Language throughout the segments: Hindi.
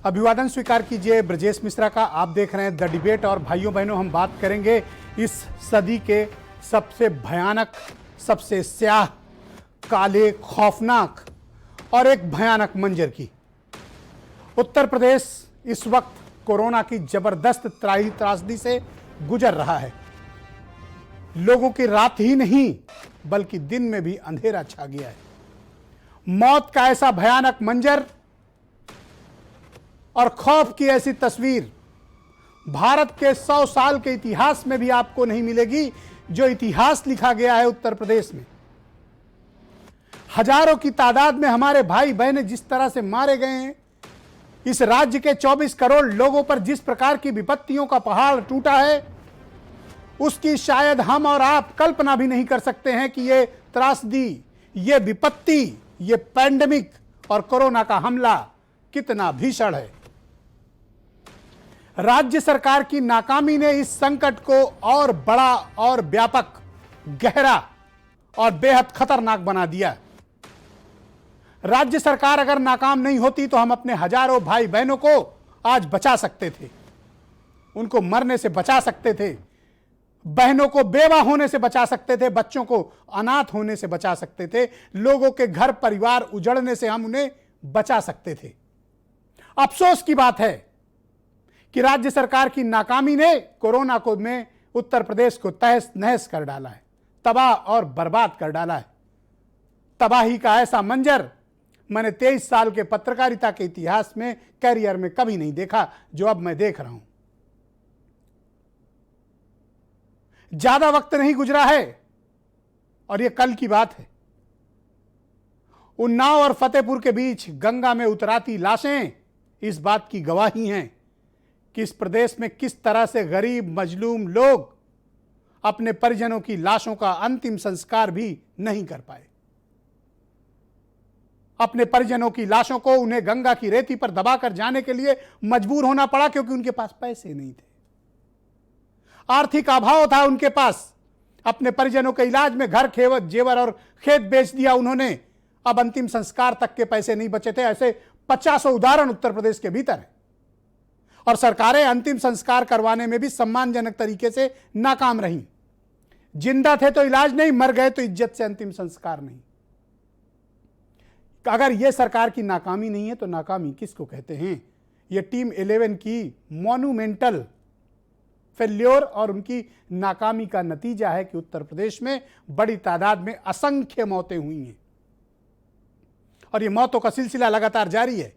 अभिवादन स्वीकार कीजिए ब्रजेश मिश्रा का। आप देख रहे हैं द डिबेट। और भाइयों बहनों, हम बात करेंगे इस सदी के सबसे भयानक, सबसे स्याह, काले, खौफनाक और एक भयानक मंजर की। उत्तर प्रदेश इस वक्त कोरोना की जबरदस्त त्रासदी से गुजर रहा है। लोगों की रात ही नहीं बल्कि दिन में भी अंधेरा छा गया है। मौत का ऐसा भयानक मंजर और खौफ की ऐसी तस्वीर भारत के 100 साल के इतिहास में भी आपको नहीं मिलेगी जो इतिहास लिखा गया है उत्तर प्रदेश में। हजारों की तादाद में हमारे भाई बहनें जिस तरह से मारे गए हैं, इस राज्य के 24 करोड़ लोगों पर जिस प्रकार की विपत्तियों का पहाड़ टूटा है, उसकी शायद हम और आप कल्पना भी नहीं कर सकते हैं कि ये त्रासदी, ये विपत्ति, ये पैंडेमिक और कोरोना का हमला कितना भीषण है। राज्य सरकार की नाकामी ने इस संकट को और बड़ा और व्यापक, गहरा और बेहद खतरनाक बना दिया। राज्य सरकार अगर नाकाम नहीं होती तो हम अपने हजारों भाई बहनों को आज बचा सकते थे, उनको मरने से बचा सकते थे, बहनों को बेवा होने से बचा सकते थे, बच्चों को अनाथ होने से बचा सकते थे, लोगों के घर परिवार उजड़ने से हम उन्हें बचा सकते थे। अफसोस की बात है कि राज्य सरकार की नाकामी ने कोरोना को में उत्तर प्रदेश को तहस नहस कर डाला है, तबाह और बर्बाद कर डाला है। तबाही का ऐसा मंजर मैंने 23 साल के पत्रकारिता के इतिहास में, कैरियर में कभी नहीं देखा जो अब मैं देख रहा हूं। ज्यादा वक्त नहीं गुजरा है और यह कल की बात है। उन्नाव और फतेहपुर के बीच गंगा में उतराती लाशें इस बात की गवाही हैं कि इस प्रदेश में किस तरह से गरीब मजलूम लोग अपने परिजनों की लाशों का अंतिम संस्कार भी नहीं कर पाए। अपने परिजनों की लाशों को उन्हें गंगा की रेती पर दबाकर जाने के लिए मजबूर होना पड़ा क्योंकि उनके पास पैसे नहीं थे, आर्थिक अभाव था उनके पास। अपने परिजनों के इलाज में घर, जेवर और खेत बेच दिया उन्होंने। अब अंतिम संस्कार तक के पैसे नहीं बचे थे। ऐसे 50 उदाहरण उत्तर प्रदेश के भीतर है। और सरकारें अंतिम संस्कार करवाने में भी सम्मानजनक तरीके से नाकाम रहीं। जिंदा थे तो इलाज नहीं, मर गए तो इज्जत से अंतिम संस्कार नहीं। अगर यह सरकार की नाकामी नहीं है तो नाकामी किसको कहते हैं? यह टीम 11 की मॉन्यूमेंटल फेल्योर और उनकी नाकामी का नतीजा है कि उत्तर प्रदेश में बड़ी तादाद में असंख्य मौतें हुई हैं और यह मौतों का सिलसिला लगातार जारी है।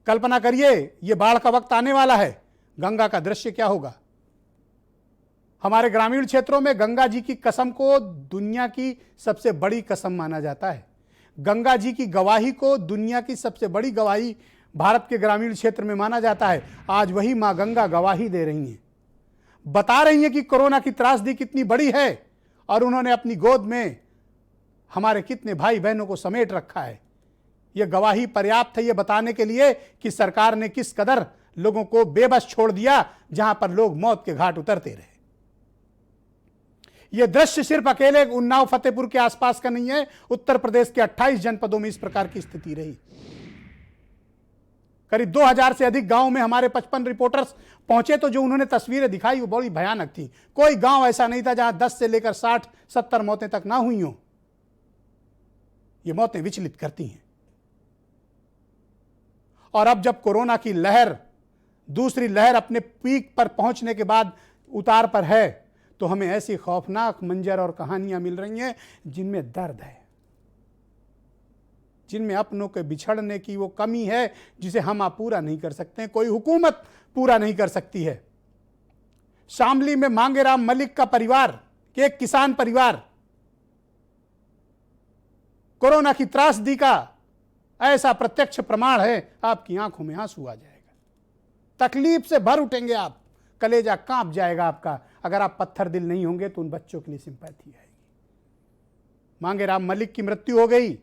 कल्पना करिए, यह बाढ़ का वक्त आने वाला है, गंगा का दृश्य क्या होगा। हमारे ग्रामीण क्षेत्रों में गंगा जी की कसम को दुनिया की सबसे बड़ी कसम माना जाता है। गंगा जी की गवाही को दुनिया की सबसे बड़ी गवाही भारत के ग्रामीण क्षेत्र में माना जाता है। आज वही मां गंगा गवाही दे रही हैं, बता रही हैं कि कोरोना की त्रासदी कितनी बड़ी है और उन्होंने अपनी गोद में हमारे कितने भाई बहनों को समेट रखा है। यह गवाही पर्याप्त है यह बताने के लिए कि सरकार ने किस कदर लोगों को बेबस छोड़ दिया, जहां पर लोग मौत के घाट उतरते रहे। यह दृश्य सिर्फ अकेले उन्नाव फतेहपुर के आसपास का नहीं है। उत्तर प्रदेश के 28 जनपदों में इस प्रकार की स्थिति रही। करीब 2000 से अधिक गांव में हमारे 55 रिपोर्टर्स पहुंचे तो जो उन्होंने तस्वीरें दिखाई वो बड़ी भयानक थी। कोई गांव ऐसा नहीं था जहां 10 से लेकर 60-70 मौतें तक ना हुई हों। ये मौतें विचलित करती हैं। और अब जब कोरोना की लहर, दूसरी लहर अपने पीक पर पहुंचने के बाद उतार पर है, तो हमें ऐसी खौफनाक मंजर और कहानियां मिल रही हैं जिनमें दर्द है, जिनमें अपनों के बिछड़ने की वो कमी है जिसे हम आप पूरा नहीं कर सकते, कोई हुकूमत पूरा नहीं कर सकती है। शामली में मांगेराम मलिक का परिवार, एक किसान परिवार, कोरोना की त्रासदी का ऐसा प्रत्यक्ष प्रमाण है, आपकी आंखों में आंसू आ जाएगा, तकलीफ से भर उठेंगे आप, कलेजा कांप जाएगा आपका। अगर आप पत्थर दिल नहीं होंगे तो उन बच्चों के लिए सिंपैथी आएगी। मांगेराम मलिक की मृत्यु हो गई,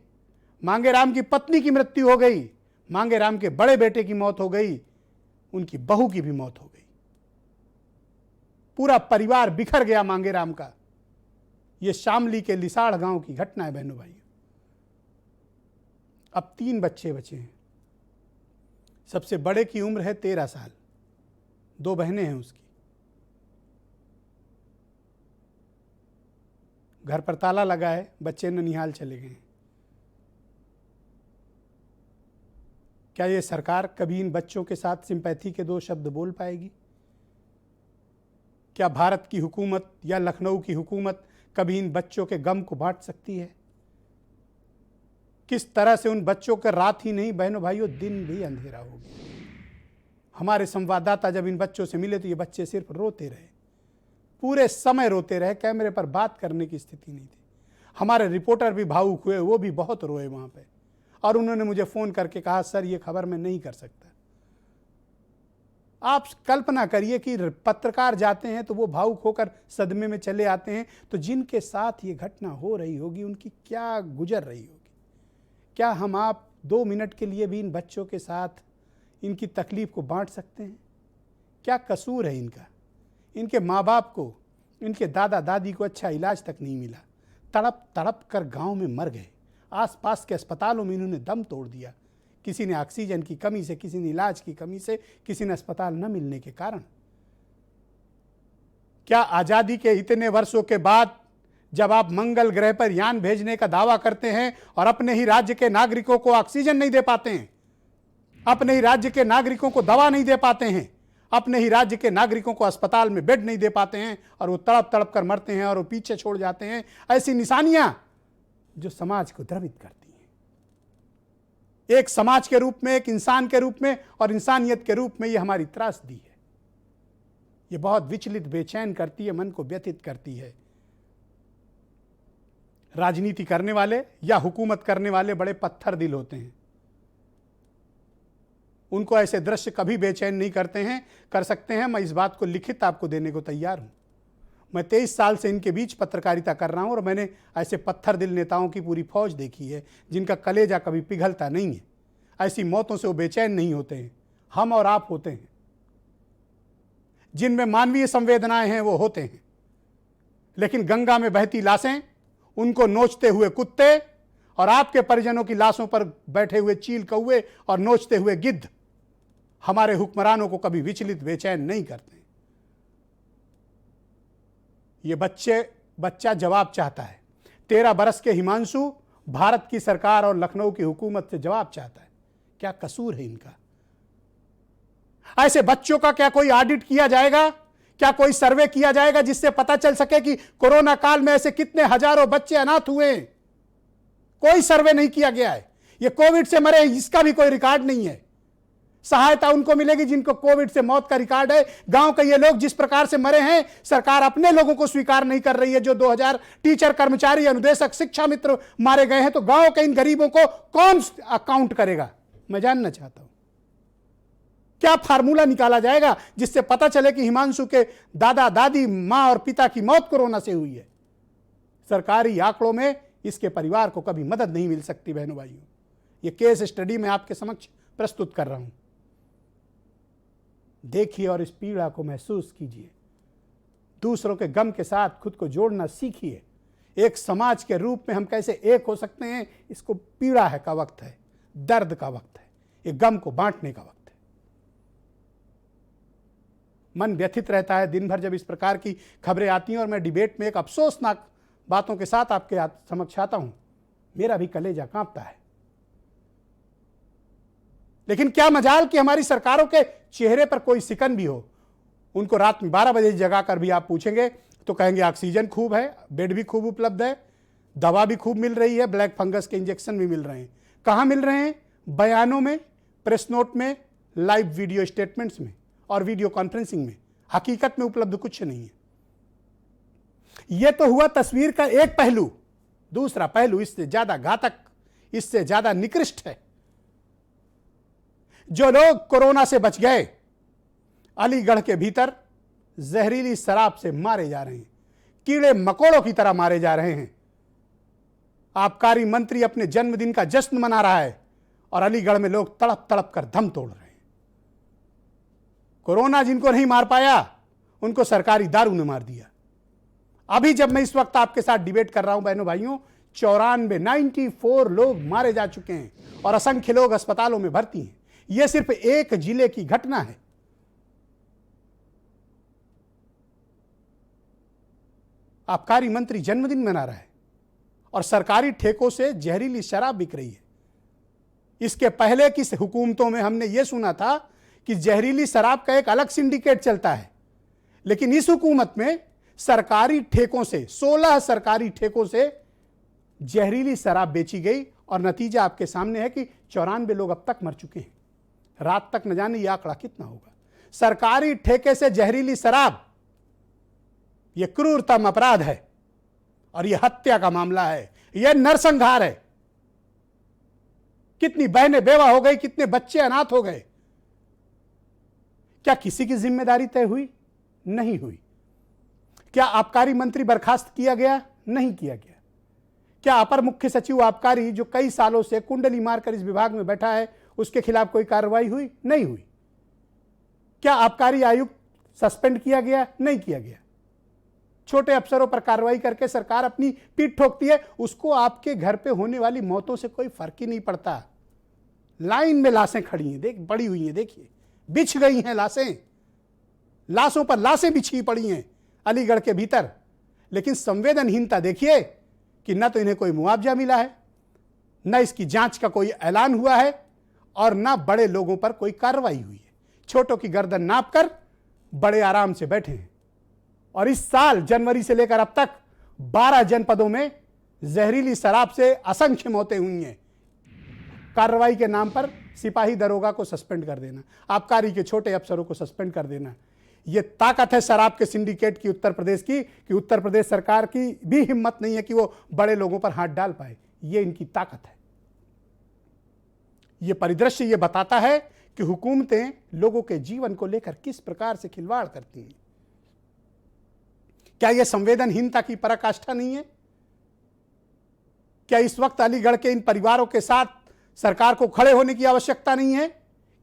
मांगेराम की पत्नी की मृत्यु हो गई, मांगेराम के बड़े बेटे की मौत हो गई, उनकी बहू की भी मौत हो गई। पूरा परिवार बिखर गया मांगेराम का। यह शामली के लिसाड़ गांव की घटना है बहनों भाइयों। अब 3 बच्चे बचे हैं। सबसे बड़े की उम्र है 13 साल, 2 बहनें हैं उसकी। घर पर ताला लगा है, बच्चे ननिहाल चले गए हैं। क्या ये सरकार कभी इन बच्चों के साथ सिंपैथी के 2 शब्द बोल पाएगी? क्या भारत की हुकूमत या लखनऊ की हुकूमत कभी इन बच्चों के गम को बांट सकती है? किस तरह से उन बच्चों के रात ही नहीं बहनों भाइयों दिन भी अंधेरा हो गया। हमारे संवाददाता जब इन बच्चों से मिले तो ये बच्चे सिर्फ रोते रहे, पूरे समय रोते रहे, कैमरे पर बात करने की स्थिति नहीं थी। हमारे रिपोर्टर भी भावुक हुए, वो भी बहुत रोए वहां पे, और उन्होंने मुझे फोन करके कहा सर ये खबर मैं नहीं कर सकता। आप कल्पना करिए कि पत्रकार जाते हैं तो वो भावुक होकर सदमे में चले आते हैं, तो जिनके साथ ये घटना हो रही होगी उनकी क्या गुजर रही होगी। क्या हम आप 2 मिनट के लिए भी इन बच्चों के साथ इनकी तकलीफ को बांट सकते हैं? क्या कसूर है इनका? इनके माँ बाप को, इनके दादा दादी को अच्छा इलाज तक नहीं मिला, तड़प तड़प कर गांव में मर गए। आसपास के अस्पतालों में इन्होंने दम तोड़ दिया, किसी ने ऑक्सीजन की कमी से, किसी ने इलाज की कमी से, किसी ने अस्पताल न मिलने के कारण। क्या आज़ादी के इतने वर्षों के बाद जब आप मंगल ग्रह पर यान भेजने का दावा करते हैं और अपने ही राज्य के नागरिकों को ऑक्सीजन नहीं दे पाते हैं, अपने ही राज्य के नागरिकों को दवा नहीं दे पाते हैं, अपने ही राज्य के नागरिकों को अस्पताल में बेड नहीं दे पाते हैं, और वो तड़प तड़प कर मरते हैं और वो पीछे छोड़ जाते हैं, ऐसी निशानियां जो समाज को द्रवित करती हैं। एक समाज के रूप में, एक इंसान के रूप में और इंसानियत के रूप में ये हमारी त्रासदी है। ये बहुत विचलित, बेचैन करती है, मन को व्यथित करती है। राजनीति करने वाले या हुकूमत करने वाले बड़े पत्थर दिल होते हैं, उनको ऐसे दृश्य कभी बेचैन नहीं करते हैं। कर सकते हैं, मैं इस बात को लिखित आपको देने को तैयार हूं। मैं 23 साल से इनके बीच पत्रकारिता कर रहा हूं और मैंने ऐसे पत्थर दिल नेताओं की पूरी फौज देखी है जिनका कलेजा कभी पिघलता नहीं है। ऐसी मौतों से वो बेचैन नहीं होते हैं। हम और आप होते हैं, जिनमें मानवीय संवेदनाएं हैं वो होते हैं, लेकिन गंगा में बहती लाशें, उनको नोचते हुए कुत्ते और आपके परिजनों की लाशों पर बैठे हुए चील कौवे और नोचते हुए गिद्ध हमारे हुक्मरानों को कभी विचलित, बेचैन नहीं करते। ये बच्चा जवाब चाहता है। 13 बरस के हिमांशु भारत की सरकार और लखनऊ की हुकूमत से जवाब चाहता है। क्या कसूर है इनका? ऐसे बच्चों का क्या कोई ऑडिट किया जाएगा? क्या कोई सर्वे किया जाएगा जिससे पता चल सके कि कोरोना काल में ऐसे कितने हजारों बच्चे अनाथ हुए? कोई सर्वे नहीं किया गया है। ये कोविड से मरे, इसका भी कोई रिकॉर्ड नहीं है। सहायता उनको मिलेगी जिनको कोविड से मौत का रिकॉर्ड है। गांव के ये लोग जिस प्रकार से मरे हैं, सरकार अपने लोगों को स्वीकार नहीं कर रही है। जो 2000 टीचर, कर्मचारी, अनुदेशक, शिक्षा मित्र मारे गए हैं, तो गांव के इन गरीबों को कौन अकाउंट करेगा? मैं जानना चाहता हूं। क्या फार्मूला निकाला जाएगा जिससे पता चले कि हिमांशु के दादा दादी, मां और पिता की मौत कोरोना से हुई है? सरकारी आंकड़ों में इसके परिवार को कभी मदद नहीं मिल सकती। बहनों भाइयों, ये केस स्टडी मैं आपके समक्ष प्रस्तुत कर रहा हूं। देखिए और इस पीड़ा को महसूस कीजिए। दूसरों के गम के साथ खुद को जोड़ना सीखिए। एक समाज के रूप में हम कैसे एक हो सकते हैं, इसको पीड़ा है का वक्त है, दर्द का वक्त है, ये गम को बांटने का वक्त है। मन व्यथित रहता है दिन भर जब इस प्रकार की खबरें आती हैं, और मैं डिबेट में एक अफसोसनाक बातों के साथ आपके समक्ष आता हूं। मेरा भी कलेजा कांपता है। लेकिन क्या मजाल कि हमारी सरकारों के चेहरे पर कोई सिकन भी हो। उनको रात में 12 बजे जगाकर भी आप पूछेंगे तो कहेंगे ऑक्सीजन खूब है, बेड भी खूब उपलब्ध है, दवा भी खूब मिल रही है, ब्लैक फंगस के इंजेक्शन भी मिल रहे हैं। कहां मिल रहे हैं? बयानों में, प्रेस नोट में, लाइव वीडियो स्टेटमेंट्स में और वीडियो कॉन्फ्रेंसिंग में। हकीकत में उपलब्ध कुछ नहीं है। यह तो हुआ तस्वीर का एक पहलू। दूसरा पहलू इससे ज्यादा घातक, इससे ज्यादा निकृष्ट है। जो लोग कोरोना से बच गए, अलीगढ़ के भीतर जहरीली शराब से मारे जा रहे हैं, कीड़े मकोड़ों की तरह मारे जा रहे हैं। आबकारी मंत्री अपने जन्मदिन का जश्न मना रहा है और अलीगढ़ में लोग तड़प तड़प कर दम तोड़ रहे हैं। कोरोना जिनको नहीं मार पाया, उनको सरकारी दारू ने मार दिया। अभी जब मैं इस वक्त आपके साथ डिबेट कर रहा हूं बहनों भाइयों, 94 लोग मारे जा चुके हैं और असंख्य लोग अस्पतालों में भर्ती हैं। यह सिर्फ एक जिले की घटना है। आबकारी मंत्री जन्मदिन मना रहा है और सरकारी ठेकों से जहरीली शराब बिक रही है। इसके पहले की हुकूमतों में हमने यह सुना था कि जहरीली शराब का एक अलग सिंडिकेट चलता है, लेकिन इस हुकूमत में सरकारी ठेकों से 16 सरकारी ठेकों से जहरीली शराब बेची गई और नतीजा आपके सामने है कि 94 लोग अब तक मर चुके हैं। रात तक न जाने यह आंकड़ा कितना होगा। सरकारी ठेके से जहरीली शराब, यह क्रूरतम अपराध है और यह हत्या का मामला है, यह नरसंहार है। कितनी बहनें बेवा हो गई, कितने बच्चे अनाथ हो गए। क्या किसी की जिम्मेदारी तय हुई? नहीं हुई। क्या आबकारी मंत्री बर्खास्त किया गया? नहीं किया गया। क्या अपर मुख्य सचिव आबकारी जो कई सालों से कुंडली मारकर इस विभाग में बैठा है, उसके खिलाफ कोई कार्रवाई हुई? नहीं हुई। क्या आबकारी आयुक्त सस्पेंड किया गया? नहीं किया गया। छोटे अफसरों पर कार्रवाई करके सरकार अपनी पीठ ठोकती है, उसको आपके घर पे होने वाली मौतों से कोई फर्क ही नहीं पड़ता। लाइन में लाशें खड़ी हैं, देख पड़ी हुई हैं, देखिए बिछ गई हैं लाशें, लाशों पर लाशें बिछी पड़ी हैं अलीगढ़ के भीतर। लेकिन संवेदनहीनता देखिए कि न तो इन्हें कोई मुआवजा मिला है, न इसकी जांच का कोई ऐलान हुआ है और न बड़े लोगों पर कोई कार्रवाई हुई है। छोटों की गर्दन नापकर बड़े आराम से बैठे हैं। और इस साल जनवरी से लेकर अब तक 12 जनपदों में जहरीली शराब से असंख्य मौतें हुई हैं। कार्रवाई के नाम पर सिपाही दरोगा को सस्पेंड कर देना, आबकारी के छोटे अफसरों को सस्पेंड कर देना, यह ताकत है शराब के सिंडिकेट की उत्तर प्रदेश की कि उत्तर प्रदेश सरकार की भी हिम्मत नहीं है कि वो बड़े लोगों पर हाथ डाल पाए। यह इनकी ताकत है। यह परिदृश्य यह बताता है कि हुकूमतें लोगों के जीवन को लेकर किस प्रकार से खिलवाड़ करती हैं। क्या यह संवेदनहीनता की पराकाष्ठा नहीं है? क्या इस वक्त अलीगढ़ के इन परिवारों के साथ सरकार को खड़े होने की आवश्यकता नहीं है?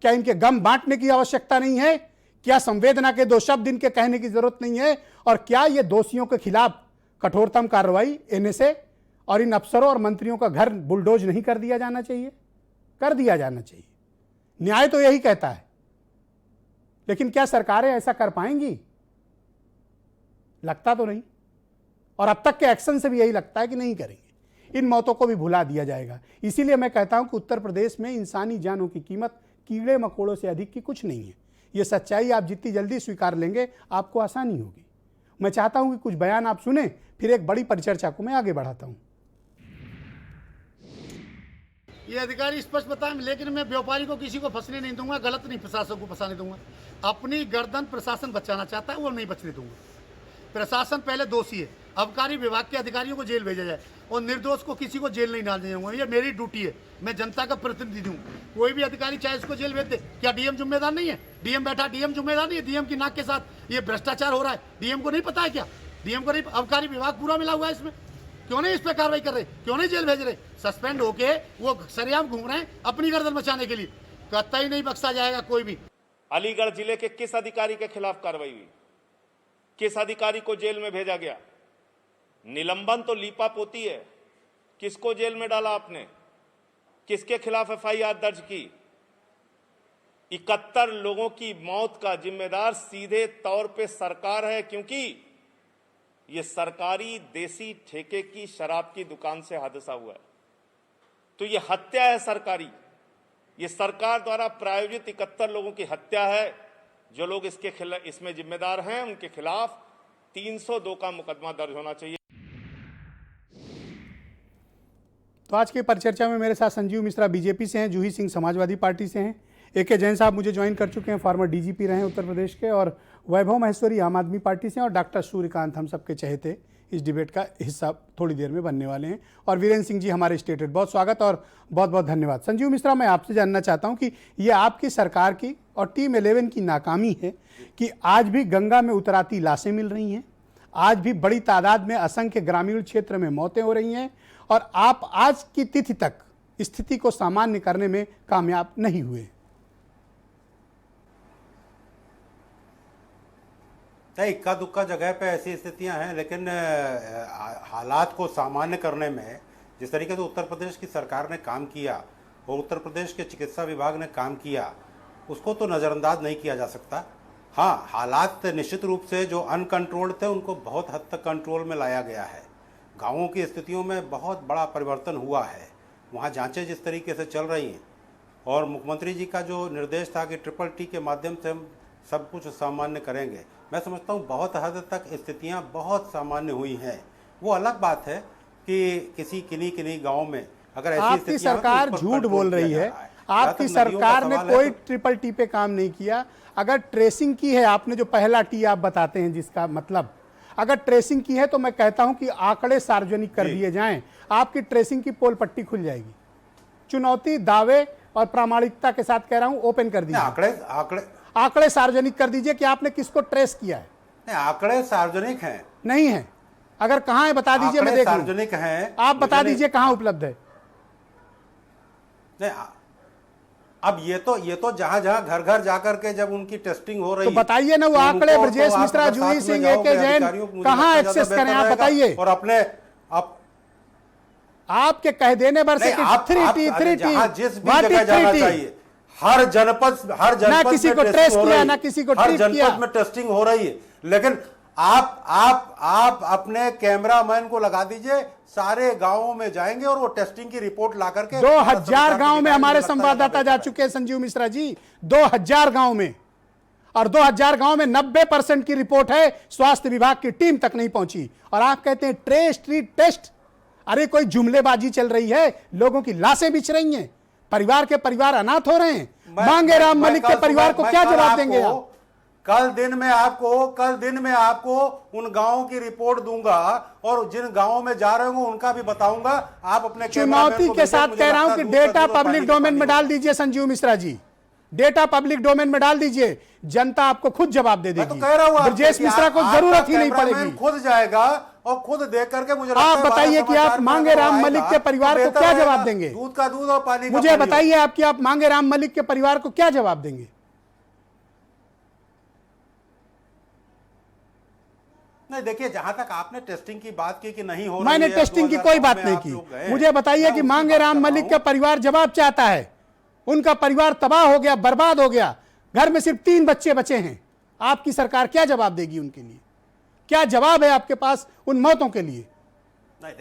क्या इनके गम बांटने की आवश्यकता नहीं है? क्या संवेदना के 2 शब्द इनके कहने की जरूरत नहीं है? और क्या ये दोषियों के खिलाफ कठोरतम कार्रवाई एनएसए और इन अफसरों और मंत्रियों का घर बुलडोज नहीं कर दिया जाना चाहिए? कर दिया जाना चाहिए। न्याय तो यही कहता है। लेकिन क्या सरकारें ऐसा कर पाएंगी? लगता तो नहीं। और अब तक के एक्शन से भी यही लगता है कि नहीं करेंगे। इन मौतों को भी भुला दिया जाएगा। इसीलिए मैं कहता हूं कि उत्तर प्रदेश में इंसानी जानों की कीमत कीड़े मकोड़ों से अधिक की कुछ नहीं है। यह सच्चाई आप जितनी जल्दी स्वीकार लेंगे आपको आसानी होगी। मैं चाहता हूं कि कुछ बयान आप सुने, फिर एक बड़ी परिचर्चा को मैं आगे बढ़ाता हूं। ये अधिकारी स्पष्ट बताएं, लेकिन मैं व्यापारी को किसी को फंसने नहीं दूंगा, गलत नहीं प्रशासन को फंसाने दूंगा। अपनी गर्दन प्रशासन बचाना चाहता है, वो नहीं बचने दूंगा। प्रशासन पहले दोषी है। आबकारी विभाग के अधिकारियों को जेल भेजा जाए और निर्दोष को किसी को जेल नहीं डालने जाऊंगा। ये मेरी ड्यूटी है। मैं जनता का प्रतिनिधि हूँ। कोई भी अधिकारी चाहे उसको जेल भेज दे, क्या डीएम जिम्मेदार नहीं है? डीएम बैठा, डीएम जिम्मेदार नहीं है? डीएम की नाक के साथ ये भ्रष्टाचार हो रहा है, डीएम को नहीं पता है क्या? डीएम को नहीं? आबकारी विभाग पूरा मिला हुआ है इसमें। क्यों नहीं इस पर कार्रवाई कर रहे? क्यों नहीं जेल भेज रहे? सस्पेंड होके वो सरेआम घूम रहे हैं अपनी गर्दन बचाने के लिए। कतई नहीं बख्शा जाएगा कोई भी। अलीगढ़ जिले के किस अधिकारी के खिलाफ कार्रवाई हुई? किस अधिकारी को जेल में भेजा गया? निलंबन तो लीपा पोती है। किसको जेल में डाला आपने? किसके खिलाफ एफआईआर दर्ज की? 71 लोगों की मौत का जिम्मेदार सीधे तौर पे सरकार है, क्योंकि यह सरकारी देसी ठेके की शराब की दुकान से हादसा हुआ है। तो यह हत्या है सरकारी। यह सरकार द्वारा प्रायोजित 71 लोगों की हत्या है। जो लोग इसके खिलाफ इसमें जिम्मेदार हैं उनके खिलाफ 302 का मुकदमा दर्ज होना चाहिए। तो आज की परिचर्चा में मेरे साथ संजीव मिश्रा बीजेपी से हैं, जूही सिंह समाजवादी पार्टी से हैं, ए.के. जैन साहब मुझे ज्वाइन कर चुके हैं, फॉर्मर डीजीपी रहे हैं उत्तर प्रदेश के, और वैभव महेश्वरी आम आदमी पार्टी से, और डॉक्टर सूर्यकांत हम सबके चहेते इस डिबेट का हिस्सा थोड़ी देर में बनने वाले हैं, और वीरेंद्र सिंह जी हमारे स्टेट हेड। बहुत स्वागत और बहुत बहुत धन्यवाद। संजीव मिश्रा, मैं आपसे जानना चाहता हूं कि ये आपकी सरकार की और टीम 11 की नाकामी है कि आज भी गंगा में उतराती लाशें मिल रही हैं, आज भी बड़ी तादाद में असंख्य ग्रामीण क्षेत्र में मौतें हो रही हैं, और आप आज की तिथि तक स्थिति को सामान्य करने में कामयाब नहीं हुए। इक्का दुक्का जगह पे ऐसी स्थितियां हैं, लेकिन हालात को सामान्य करने में जिस तरीके से उत्तर प्रदेश की सरकार ने काम किया, और उत्तर प्रदेश के चिकित्सा विभाग ने काम किया, उसको तो नज़रअंदाज नहीं किया जा सकता। हाँ, हालात निश्चित रूप से जो अनकंट्रोल्ड थे उनको बहुत हद तक कंट्रोल में लाया गया है। गाँवों की स्थितियों में बहुत बड़ा परिवर्तन हुआ है, वहाँ जांचें जिस तरीके से चल रही हैं और मुख्यमंत्री जी का जो निर्देश था कि ट्रिपल टी के माध्यम से हम सब कुछ सामान्य करेंगे, मैं समझता हूँ बहुत हद तक स्थितियाँ बहुत सामान्य हुई हैं। वो अलग बात है कि किसी किन्हीं गाँव में अगर ऐसी आपकी स्थितियां हैं तो सरकार उस पर झूठ कंट्रोल बोल किया रही जा है। रहा है। आपकी जहाँ तक नदियों का सरकार ने सवाल है कोई तो- ट्रिपल टी पे काम नहीं किया। अगर ट्रेसिंग की है, आपने जो पहला टी आप बताते हैं जिसका मतलब, अगर ट्रेसिंग की है तो मैं कहता हूं कि आंकड़े सार्वजनिक कर दिए जाएं, आपकी ट्रेसिंग की पोल पट्टी खुल जाएगी। चुनौती, दावे और प्रामाणिकता के साथ कह रहा हूं, ओपन कर दीजिए। आंकड़े सार्वजनिक कर दीजिए कि आपने किसको ट्रेस किया है। नहीं, आंकड़े सार्वजनिक हैं, नहीं है? अगर कहां है बता दीजिए, मैं आंकड़े देख लूं। सार्वजनिक हैं, आप बता मुझे नहीं- दीजिए कहां उपलब्ध है। नहीं, अब ये तो जहां घर घर जाकर के जब उनकी टेस्टिंग हो रही तो बताइए ना वो तो आंकड़े, उनको ब्रजेश तो आप मिश्रा, अगर जूही साथ में सिंह, जाओगे ए.के. जैन अधिकारियों को, मुझे कहां लगता है एक्सेस ज्यादा करें, बेहतर आप रहेगा। बताइए। और अपने आपके कह देने पर से नहीं, आप थ्री टी जहां जिस भी जगह जाना चाहिए, हर जनपद ना किसी में को टेस्टिंग ट्रेस हो किया, रही ना है। किसी को हर ट्रीट किया। जनपद में टेस्टिंग हो रही है, लेकिन आप अपने कैमरामैन को लगा दीजिए, सारे गांवों में जाएंगे और वो टेस्टिंग की रिपोर्ट ला करके 2000 गांव में हमारे संवाददाता जा चुके हैं संजीव मिश्रा जी, 2000 गांव में, और 2000 गांव में 90% की रिपोर्ट है, स्वास्थ्य विभाग की टीम तक नहीं पहुंची। और आप कहते हैं ट्रेस, ट्रीट, टेस्ट। अरे कोई जुमलेबाजी चल रही है, लोगों की लाशें बिछ रही हैं, परिवार के परिवार अनाथ हो रहे हैं। मांगे राम मलिक के परिवार को क्या जवाब देंगे आप? कल दिन में आपको उन गांवों की रिपोर्ट दूंगा और जिन गांवों में जा रहे होंगे उनका भी बताऊंगा। आप अपने चुनौती के साथ कह रहा हूं कि डेटा पब्लिक डोमेन में डाल दीजिए Sanjeev Mishra ji, data public domain में डाल दीजिए, जनता आपको खुद जवाब दे देगी। तो कह रहा हूं ब्रजेश मिश्रा को जरूरत ही नहीं पड़ेगी। खुद जाएगा और खुद देख करके मुझे आप बताइए कि आप मांगे राम मलिक के परिवार को क्या जवाब देंगे? दूध का दूध और पानी का मुझे पानी। बताइए आप कि आप मांगे राम मलिक के परिवार को क्या जवाब देंगे? नहीं, देखिए, जहां तक आपने टेस्टिंग की बात की कि नहीं हो रही मैंने है, टेस्टिंग की कोई बात नहीं की। मुझे बताइए कि मांगे राम मलिक का परिवार जवाब चाहता है। उनका परिवार तबाह हो गया, बर्बाद हो गया, घर में सिर्फ 3 बच्चे बचे हैं। आपकी सरकार क्या जवाब देगी उनके लिए? क्या जवाब है आपके पास उन मौतों के लिए? नहीं,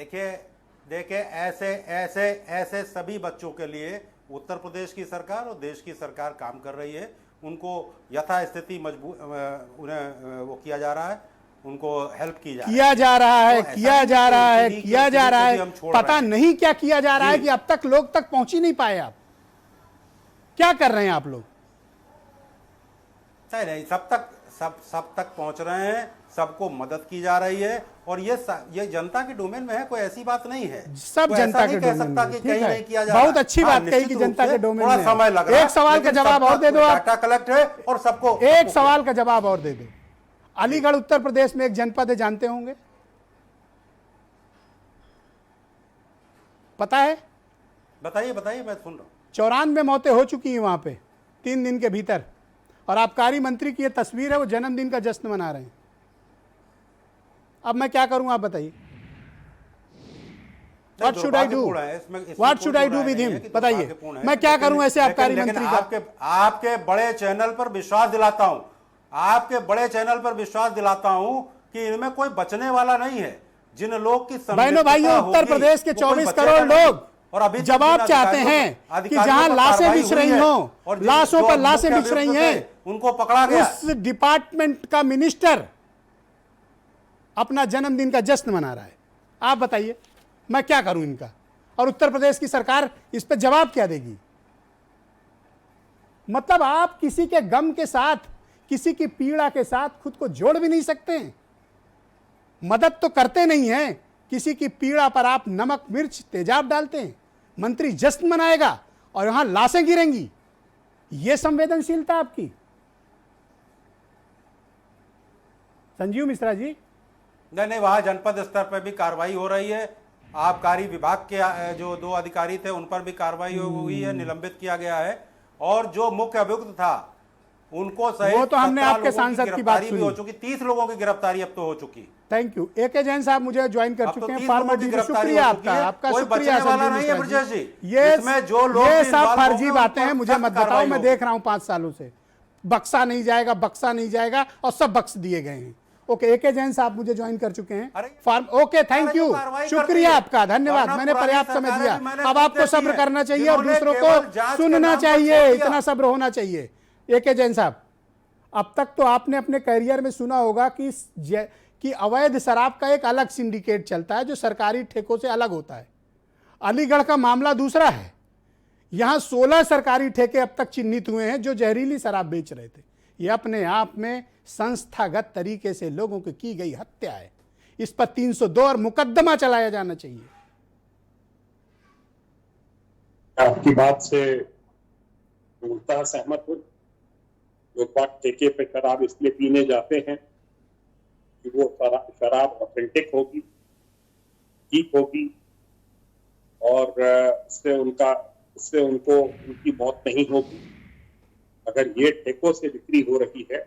देखिए ऐसे सभी बच्चों के लिए उत्तर प्रदेश की सरकार और देश की सरकार काम कर रही है। उनको यथास्थिति उन्हें वो किया जा रहा है, उनको हेल्प की किया जा रहा है, तो किया जा रहा है, किया जा रहा है। पता नहीं क्या किया जा रहा है कि अब तक लोग तक पहुंच ही नहीं पाए। आप क्या कर रहे हैं आप लोग? नहीं, सब तक पहुंच रहे हैं, सबको मदद की जा रही है और ये जनता के डोमेन में है, कोई ऐसी बात नहीं है। सब जनता के डोमेन में। ठीक है, नहीं किया जा बहुत रहा। अच्छी बात कही कि जनता के डोमेन में। थोड़ा समय लग रहा है। एक सवाल का जवाब और दे दो आप। डाटा कलेक्ट है और सबको एक सवाल का जवाब और दे दो। अलीगढ़ उत्तर प्रदेश में एक जनपद है, जानते होंगे, पता है? बताइए मैं सुन रहा हूं। 94 मौतें हो चुकी हैं वहां पे 3 दिन के भीतर, और आबकारी मंत्री की ये तस्वीर है, वो जन्मदिन का जश्न मना रहे हैं। अब मैं क्या करूं, आप बताइए। What should I do? What should I do with him? बताइए, मैं क्या करूं ऐसे आबकारी मंत्री का? आपके बड़े चैनल पर विश्वास दिलाता हूं, आपके बड़े चैनल पर विश्वास दिलाता हूं कि इनमें कोई बचने वाला नहीं है। जिन लोग की बहनों भाइयों, उत्तर प्रदेश के 24 करोड़ लोग और अभी जवाब चाहते हैं कि जहां लाशें बिछ रही हों, लाशों पर लाशें बिछ रही हैं, उनको पकड़ा गया। उस डिपार्टमेंट का मिनिस्टर अपना जन्मदिन का जश्न मना रहा है। आप बताइए मैं क्या करूं इनका? और उत्तर प्रदेश की सरकार इस पर जवाब क्या देगी? मतलब आप किसी के गम के साथ, किसी की पीड़ा के साथ खुद को जोड़ भी नहीं सकते हैं। मदद तो करते नहीं हैं, किसी की पीड़ा पर आप नमक मिर्च तेजाब डालते हैं। मंत्री जश्न मनाएगा और यहां लाशें गिरेंगी। यह संवेदनशीलता आपकी? संजीव मिश्रा जी, नहीं, वहां जनपद स्तर पर भी कार्रवाई हो रही है। आबकारी विभाग के जो 2 अधिकारी थे उन पर भी कार्रवाई हुई है, निलंबित किया गया है। और जो मुख्य अभियुक्त था उनको सहित वो तो हमने 17 आपके लोगों सांसद की बात गिरफ्तारी भी सुनी। हो चुकी, 30 लोगों की गिरफ्तारी अब तो हो चुकी। Thank you. एके जैन साहब मुझे ज्वाइन कर अब तो चुके हैं 30 फार्मर लोगों की जी, गिरफ्तारी शुक्रिया हो चुकी आपका, है। आपका कोई शुक्रिया बचने वाला संजीव नहीं है मिश्रा ब्रजेश जी। ये इसमें जो लोग ये भी सब involved फर्जी होंगे, बातें उन हैं, पर मुझे सख्त मत बताओ, कार्रवाई मैं होगी। देख रहा हूं 5 सालों से बक्सा नहीं जाएगा, बक्सा नहीं जाएगा, और सब बक्स दिए गए हैं। ओके, एके जैन साहब मुझे ज्वाइन कर चुके हैं अरे फार्म। ओके, थैंक अरे यू, जो कार्रवाई शुक्रिया करती है, आपका, धन्यवाद, वरना मैंने पुरानी पर्याप्त समय सरकारें दिया। भी मैंने अब खुद आपको देखी सब्र है, करना चाहिए और जिन्होंने दूसरों केवल को जांच के सुनना नाम पर चाहिए, छोड़ दिया। इतना सब्र होना चाहिए। एके जैन साहब, अब तक तो आपने अपने करियर में सुना होगा कि अवैध शराब का एक अलग सिंडिकेट चलता है जो सरकारी ठेकों से अलग होता है। अलीगढ़ का मामला दूसरा है। यहां 16 सरकारी ठेके अब तक चिन्हित हुए हैं जो जहरीली शराब बेच रहे थे। यह अपने आप में संस्थागत तरीके से लोगों की गई हत्या है। इस पर 302 और मुकदमा चलाया जाना चाहिए। आपकी बात से पूर्णतः सहमत हूँ। लोग बात ठेके पे शराब इसलिए पीने जाते हैं कि वो शराब ऑथेंटिक होगी, ठीक होगी, और उससे उनको उनकी मौत नहीं होगी। अगर ये ठेकों से बिक्री हो रही है,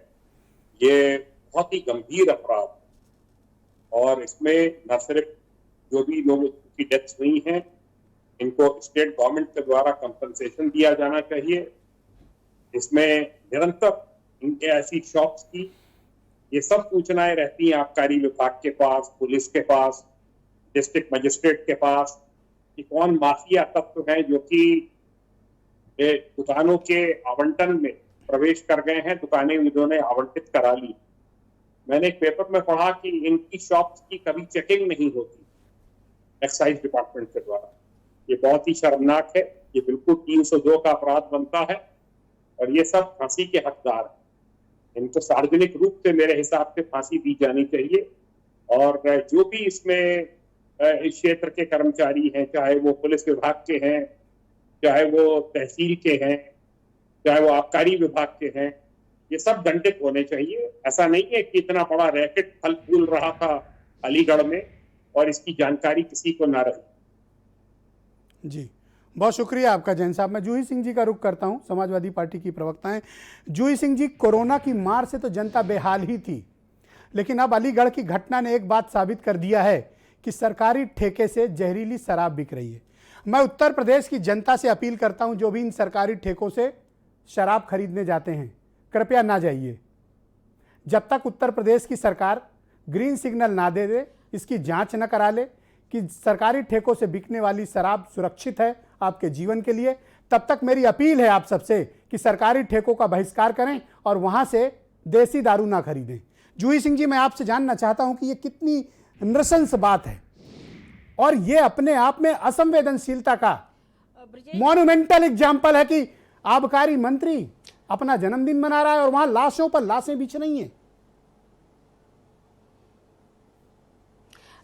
ये बहुत ही गंभीर अपराध है। और इसमें न सिर्फ जो भी लोगों की डेथ्स हुई हैं, इनको स्टेट गवर्नमेंट के द्वारा कंपनसेशन दिया जाना चाहिए। इसमें निरंतर इनके ऐसी शॉप्स की ये सब सूचनाएं रहती हैं आबकारी विभाग के पास, पुलिस के पास, डिस्ट्रिक्ट मजिस्ट्रेट के पास, कि कौन माफिया तत्व हैं जो कि दुकानों के आवंटन में प्रवेश कर गए हैं, दुकानें इन्होंने आवंटित करा ली। मैंने एक पेपर में पढ़ा कि इनकी शॉप्स की कभी चेकिंग नहीं होती एक्साइज डिपार्टमेंट के द्वारा। ये बहुत ही शर्मनाक है। ये बिल्कुल 302 का अपराध बनता है और ये सब फांसी के हकदार हैं। इनको सार्वजनिक रूप से मेरे हिसाब से फांसी दी जानी चाहिए। और जो भी इसमें इस क्षेत्र के कर्मचारी हैं, चाहे वो पुलिस विभाग के हैं, चाहे वो तहसील के हैं, चाहे वो आबकारी विभाग के हैं, ये सब दंडित होने चाहिए। ऐसा नहीं है कि इतना बड़ा रैकेट फल फूल रहा था अलीगढ़ में और इसकी जानकारी किसी को ना रही। जी, बहुत शुक्रिया आपका जैन साहब। मैं जूही सिंह जी का रुख करता हूं, समाजवादी पार्टी की प्रवक्ता हैं। जूही सिंह जी, कोरोना की मार से तो जनता बेहाल ही थी, लेकिन अब अलीगढ़ की घटना ने एक बात साबित कर दिया है कि सरकारी ठेके से जहरीली शराब बिक रही है। मैं उत्तर प्रदेश की जनता से अपील करता हूं, जो भी इन सरकारी ठेकों से शराब खरीदने जाते हैं, कृपया ना जाइए। जब तक उत्तर प्रदेश की सरकार ग्रीन सिग्नल ना दे दे, इसकी जांच न करा ले कि सरकारी ठेकों से बिकने वाली शराब सुरक्षित है आपके जीवन के लिए, तब तक मेरी अपील है आप सबसे कि सरकारी ठेकों का बहिष्कार करें और वहां से देसी दारू ना खरीदें। जूही सिंह जी, मैं आपसे जानना चाहता हूं कि ये कितनी नृशंस बात है और ये अपने आप में असंवेदनशीलता का मॉन्यूमेंटल एग्जाम्पल है कि आबकारी मंत्री अपना जन्मदिन मना रहा है और वहां लाशों पर लाशें बिछ रही हैं।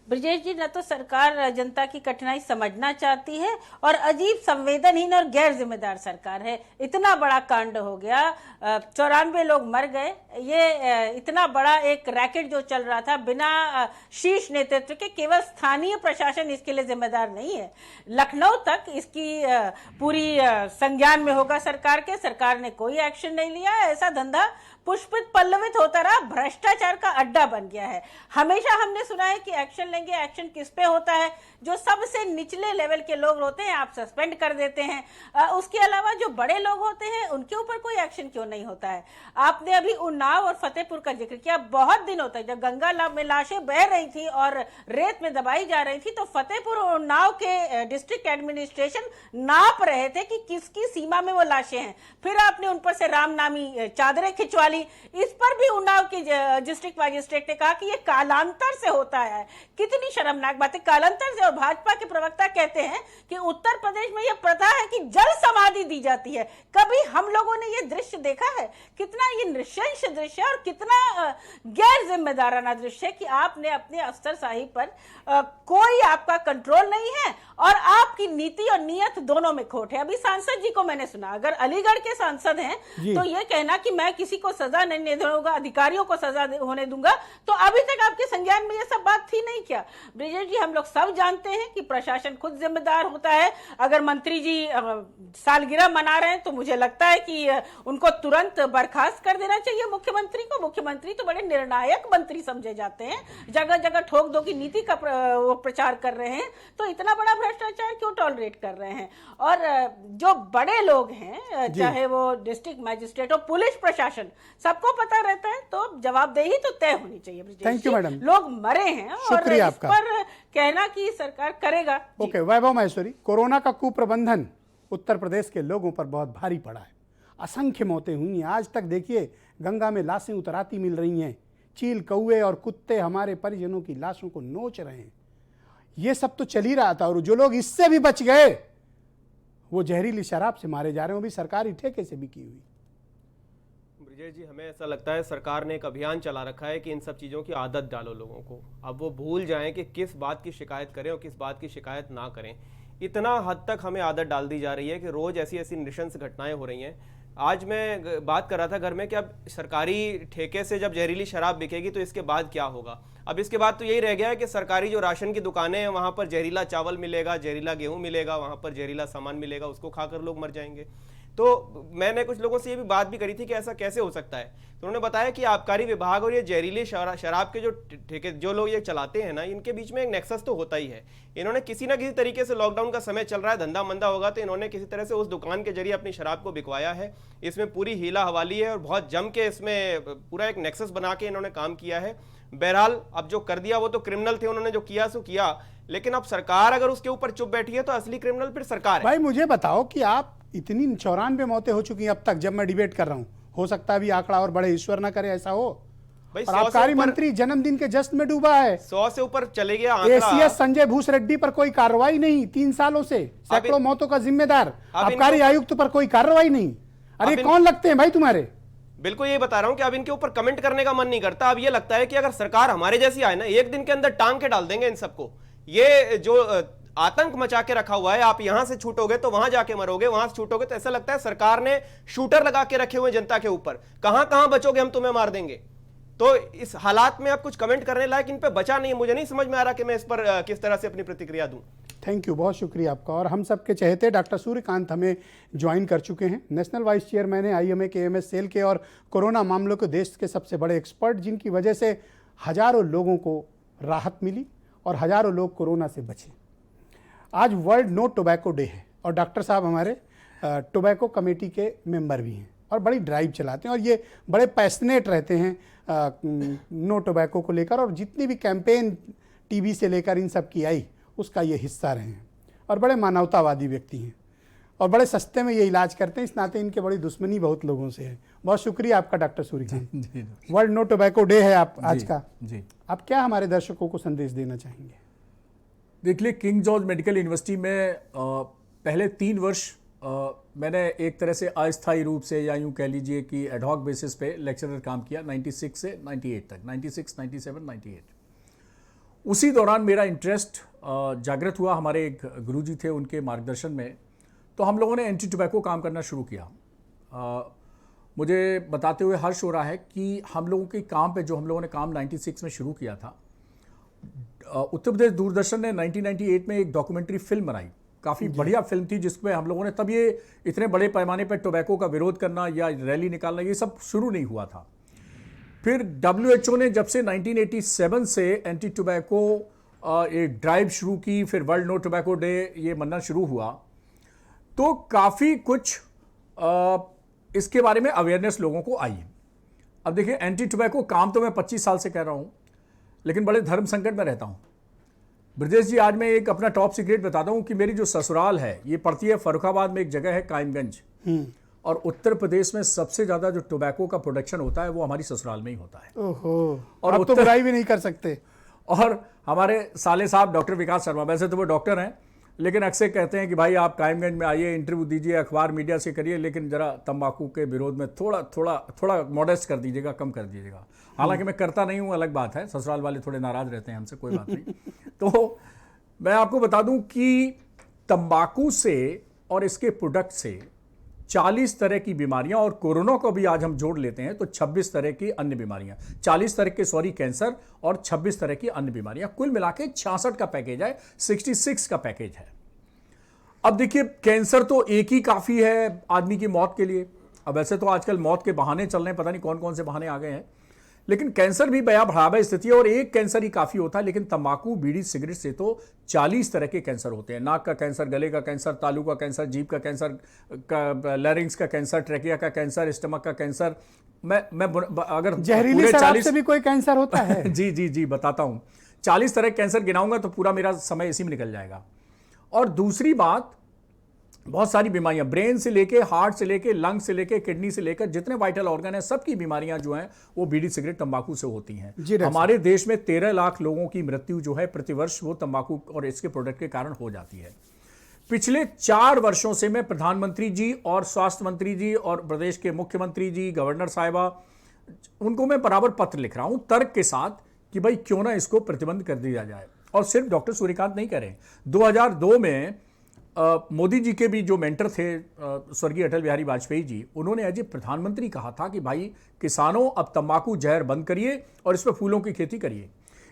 ब्रजेश जी, न तो सरकार जनता की कठिनाई समझना चाहती है और अजीब संवेदनहीन और गैर जिम्मेदार सरकार है। इतना बड़ा कांड हो गया, 94 लोग मर गए। ये इतना बड़ा एक रैकेट जो चल रहा था बिना शीर्ष नेतृत्व के, केवल स्थानीय प्रशासन इसके लिए जिम्मेदार नहीं है। लखनऊ तक इसकी पूरी संज्ञान में होगा सरकार के। सरकार ने कोई एक्शन नहीं लिया। ऐसा धंधा पुष्पित पल्लवित होता रहा, भ्रष्टाचार का अड्डा बन गया है। हमेशा हमने सुना है कि एक्शन लेंगे। एक्शन किस पे होता है? जो सबसे निचले लेवल के लोग होते हैं आप सस्पेंड कर देते हैं। उसके अलावा जो बड़े लोग होते हैं उनके ऊपर कोई एक्शन क्यों नहीं होता है? आपने अभी उन्नाव और फतेहपुर का जिक्र किया। बहुत दिनों तक जब गंगा में लाशें बह रही थी और रेत में दबाई जा रही थी, तो फतेहपुर और उन्नाव के डिस्ट्रिक्ट एडमिनिस्ट्रेशन नाप रहे थे कि किसकी सीमा में वो लाशें हैं। फिर आपने उन पर से रामनामी चादरें खिंचवा ली। इस पर भी उन्नाव की डिस्ट्रिक्ट मजिस्ट्रेट ने कहा कि ये कालांतर से होता है। कितनी शर्मनाक बात है, कालांतर से। और भाजपा के प्रवक्ता कहते हैं कि उत्तर प्रदेश में यह प्रथा है कि जल समाधि दी जाती है। कभी हम लोगों ने यह दृश्य देखा है? कितना ये नृशंस दृश्य है और कितना गैर जिम्मेदाराना दृश्य है कि आपने अपने अफसरशाही पर कोई आपका कंट्रोल नहीं है और आपकी नीति और नीयत दोनों में खोट है। अभी सांसद जी को मैंने सुना, अगर अलीगढ़ के सांसद हैं तो ये कहना कि मैं किसी को सजा नहीं दूंगा, अधिकारियों को सजा होने दूंगा, तो अभी तक आपके संज्ञान में ये सब बात थी नहीं क्या? ब्रिजेश जी, हम लोग सब जानते हैं कि प्रशासन खुद जिम्मेदार होता है। अगर मंत्री जी सालगिरह मना रहे हैं तो मुझे लगता है कि उनको तुरंत बर्खास्त कर देना चाहिए मुख्यमंत्री को। मुख्यमंत्री तो बड़े निर्णायक मंत्री समझे जाते हैं, जगह जगह ठोक दो की नीति का वो प्रचार कर रहे हैं, तो इतना बड़ा भ्रष्टाचार क्यों टॉलरेट कर रहे हैं? और जो बड़े लोग हैं, चाहे वो डिस्ट्रिक्ट मजिस्ट्रेट और पुलिस प्रशासन, सबको पता रहता है, तो जवाबदेही तो तय होनी चाहिए। Thank you madam. लोग मरे हैं और इस पर कहना कि सरकार करेगा। ओके, वैभव माहेश्वरी, कोरोना का कुप्रबंधन उत्तर प्रदेश के लोगों पर बहुत भारी पड़ा है। असंख्य मौतें हुई हैं। आज तक देखिए गंगा में लाशें उतराती मिल रही हैं, चील, कौवे और कुत्ते हमारे परिजनों की लाशों को नोच रहे हैं। ये सब तो चल ही रहा था, और जो लोग इससे भी बच गए वो जहरीली शराब से मारे जा रहे हैं, वो भी सरकारी ठेके से बिकी हुई। ब्रिजेश जी, हमें ऐसा लगता है सरकार ने एक अभियान चला रखा है कि इन सब चीज़ों की आदत डालो लोगों को। अब वो भूल जाएं कि किस बात की शिकायत करें और किस बात की शिकायत ना करें। इतना हद तक हमें आदत डाल दी जा रही है कि रोज़ ऐसी ऐसी नृशंस घटनाएं हो रही हैं। आज मैं बात कर रहा था घर में कि अब सरकारी ठेके से जब जहरीली शराब बिकेगी तो इसके बाद क्या होगा। अब इसके बाद तो यही रह गया है कि सरकारी जो राशन की दुकानें हैं वहाँ पर जहरीला चावल मिलेगा, जहरीला गेहूँ मिलेगा, वहाँ पर जहरीला सामान मिलेगा, उसको खाकर लोग मर जाएंगे। तो मैंने कुछ लोगों से ये भी बात भी करी थी कि ऐसा कैसे हो सकता है, तो उन्होंने बताया कि आबकारी विभाग और ये जहरीली शराब के जो ठेके जो लोग ये चलाते हैं ना, इनके बीच में एक नेक्सस तो होता ही है। इन्होंने किसी ना किसी तरीके से, लॉकडाउन का समय चल रहा है, धंधा मंदा होगा, तो इन्होंने किसी तरह से उस दुकान के जरिए अपनी शराब को बिकवाया है। इसमें पूरी हीला हवाली है और बहुत जम के इसमें पूरा एक नेक्सस बना के इन्होंने काम किया है। बहरहाल अब जो कर दिया वो तो क्रिमिनल थे, उन्होंने जो किया सो किया, लेकिन अब सरकार अगर उसके ऊपर चुप बैठी है तो असली क्रिमिनल फिर सरकार है। भाई मुझे बताओ कि आप इतनी 94 मौतें हो चुकी हैं अब तक, जब मैं डिबेट कर रहा हूं, हो सकता है अभी आंकड़ा और बड़े, ईश्वर ना करे ऐसा हो। भाई और आबकारी मंत्री जन्मदिन के जश्न में डूबा है, 100 से ऊपर चले गया आंकड़ा। एसीएस संजय भूसरेड्डी पर कोई कार्रवाई नहीं 3 सालों से, सैकड़ों मौतों का जिम्मेदार आबकारी आयुक्त पर कोई कार्रवाई नहीं। अरे कौन लगते हैं भाई तुम्हारे? बिल्कुल ये बता रहा हूं कि अब इनके ऊपर कमेंट करने का मन नहीं करता। अब ये लगता है कि अगर सरकार हमारे जैसी आए ना, एक दिन के अंदर टांग के डाल देंगे इन सबको। ये जो आतंक मचा के रखा हुआ है, आप यहां से छूटोगे तो वहां जाके मरोगे, वहां से छूटोगे तो ऐसा लगता है सरकार ने शूटर लगा के रखे हुए जनता के ऊपर, कहां कहां बचोगे, हम तुम्हें मार देंगे। तो इस हालात में आप कुछ कमेंट करने लायक इन पे बचा नहीं है। मुझे नहीं समझ में आ रहा कि मैं इस पर किस तरह से अपनी प्रतिक्रिया दूं। थैंक यू, बहुत शुक्रिया आपका। और हम सबके चहेते डॉक्टर सूर्यकांत हमें ज्वाइन कर चुके हैं, नेशनल वाइस चेयरमैन है IMA के AMS सेल के, और कोरोना मामलों के देश के सबसे बड़े एक्सपर्ट, जिनकी वजह से हजारों लोगों को राहत मिली और हजारों लोग कोरोना से बचे। आज वर्ल्ड नो टोबैको डे है, और डॉक्टर साहब हमारे टोबैको कमेटी के मेंबर भी हैं और बड़ी ड्राइव चलाते हैं, और ये बड़े पैशनेट रहते हैं नो टोबैको को लेकर, और जितनी भी कैंपेन टीवी से लेकर इन सब की आई उसका ये हिस्सा रहे हैं, और बड़े मानवतावादी व्यक्ति हैं और बड़े सस्ते में ये इलाज करते हैं। इस नाते इनके बड़ी दुश्मनी बहुत लोगों से है। बहुत शुक्रिया आपका doctor Suryakant. World no tobacco day है आप आज का जी। आप क्या हमारे दर्शकों को संदेश देना चाहेंगे? देखिए, किंग जॉर्ज मेडिकल यूनिवर्सिटी में पहले 3 वर्ष मैंने एक तरह से अस्थायी रूप से, या यूँ कह लीजिए कि एडहॉक बेसिस पे लेक्चरर काम किया 96 से 98 तक, 96, 97, 98। उसी दौरान मेरा इंटरेस्ट जागृत हुआ। हमारे एक गुरुजी थे, उनके मार्गदर्शन में तो हम लोगों ने एंटी टोबैको काम करना शुरू किया। मुझे बताते हुए हर्ष हो रहा है कि हम लोगों के काम पे, जो हम लोगों ने काम 96 में शुरू किया था, उत्तर प्रदेश दूरदर्शन ने 1998 में एक डॉक्यूमेंट्री फिल्म बनाई, काफ़ी बढ़िया फिल्म थी, जिसमें हम लोगों ने, तब ये इतने बड़े पैमाने पर टोबैको का विरोध करना या रैली निकालना ये सब शुरू नहीं हुआ था। फिर WHO ने जब से 1987 से एंटी टोबैको एक ड्राइव शुरू की, फिर वर्ल्ड नो टोबैको डे ये मनाना शुरू हुआ, तो काफ़ी कुछ इसके बारे में अवेयरनेस लोगों को आई। अब देखिए, एंटी टोबैको काम तो मैं 25 साल से कर रहा हूँ, लेकिन बड़े धर्म संकट में रहता हूँ। ब्रजेश जी, आज मैं एक अपना टॉप सीक्रेट बताता हूँ कि मेरी जो ससुराल है ये पड़ती है फर्रुखाबाद में, एक जगह है कायमगंज, और उत्तर प्रदेश में सबसे ज़्यादा जो टोबैको का प्रोडक्शन होता है वो हमारी ससुराल में ही होता है। ओहो, और आप तो बुराई भी नहीं कर सकते। और हमारे साले साहब डॉक्टर विकास शर्मा, वैसे तो वो डॉक्टर हैं, लेकिन अक्सर कहते हैं कि भाई आप कायमगंज में आइए, इंटरव्यू दीजिए, अखबार मीडिया से करिए, लेकिन जरा तंबाकू के विरोध में थोड़ा मॉडेस्ट कर दीजिएगा, कम कर दीजिएगा। हालांकि मैं करता नहीं हूँ, अलग बात है, ससुराल वाले थोड़े नाराज रहते हैं हमसे, कोई बात नहीं। तो मैं आपको बता दूं कि तंबाकू से और इसके प्रोडक्ट से 40 तरह की बीमारियां, और कोरोना को भी आज हम जोड़ लेते हैं तो 26 तरह की अन्य बीमारियां, 40 तरह के कैंसर और 26 तरह की अन्य बीमारियां, कुल मिला के 66 का पैकेज है, 66 का पैकेज है। अब देखिए, कैंसर तो एक ही काफी है आदमी की मौत के लिए। अब वैसे तो आजकल मौत के बहाने चल रहे हैं, पता नहीं कौन कौन से बहाने आ गए हैं, लेकिन कैंसर भी बया भयावह स्थिति है और एक कैंसर ही काफी होता है। लेकिन तंबाकू, बीड़ी, सिगरेट से तो 40 तरह के कैंसर होते हैं। नाक का कैंसर, गले का कैंसर, तालू का कैंसर, जीभ का कैंसर, लैरिंग्स का कैंसर, ट्रेकिया का कैंसर, स्टमक का कैंसर। मैं अगर जहरीली पूरे शराब 40 से भी कोई कैंसर होता है? जी जी जी, बताता हूं। 40 तरह के कैंसर गिनाऊंगा तो पूरा मेरा समय इसी में निकल जाएगा। और दूसरी बात, बहुत सारी बीमारियां, ब्रेन से लेके, हार्ट से लेके, लंग से लेके, किडनी से लेकर जितने वाइटल ऑर्गन है, सबकी बीमारियां जो हैं वो बीड़ी, सिगरेट, तंबाकू से होती हैं। हमारे देश में 13 लाख लोगों की मृत्यु जो है प्रतिवर्ष वो तंबाकू और इसके प्रोडक्ट के कारण हो जाती है। पिछले 4 वर्षों से मैं प्रधानमंत्री जी और स्वास्थ्य मंत्री जी और प्रदेश के मुख्यमंत्री जी, गवर्नर साहिबा, उनको मैं बराबर पत्र लिख रहा हूं तर्क के साथ कि भाई क्यों ना इसको प्रतिबंध कर दिया जाए। और सिर्फ डॉक्टर सूर्यकांत नहीं करें, 2002 में मोदी जी के भी जो मेंटर थे स्वर्गीय अटल बिहारी वाजपेयी जी, उन्होंने एज ए प्रधानमंत्री कहा था कि भाई किसानों, अब तंबाकू जहर बंद करिए और इस पर फूलों की खेती करिए।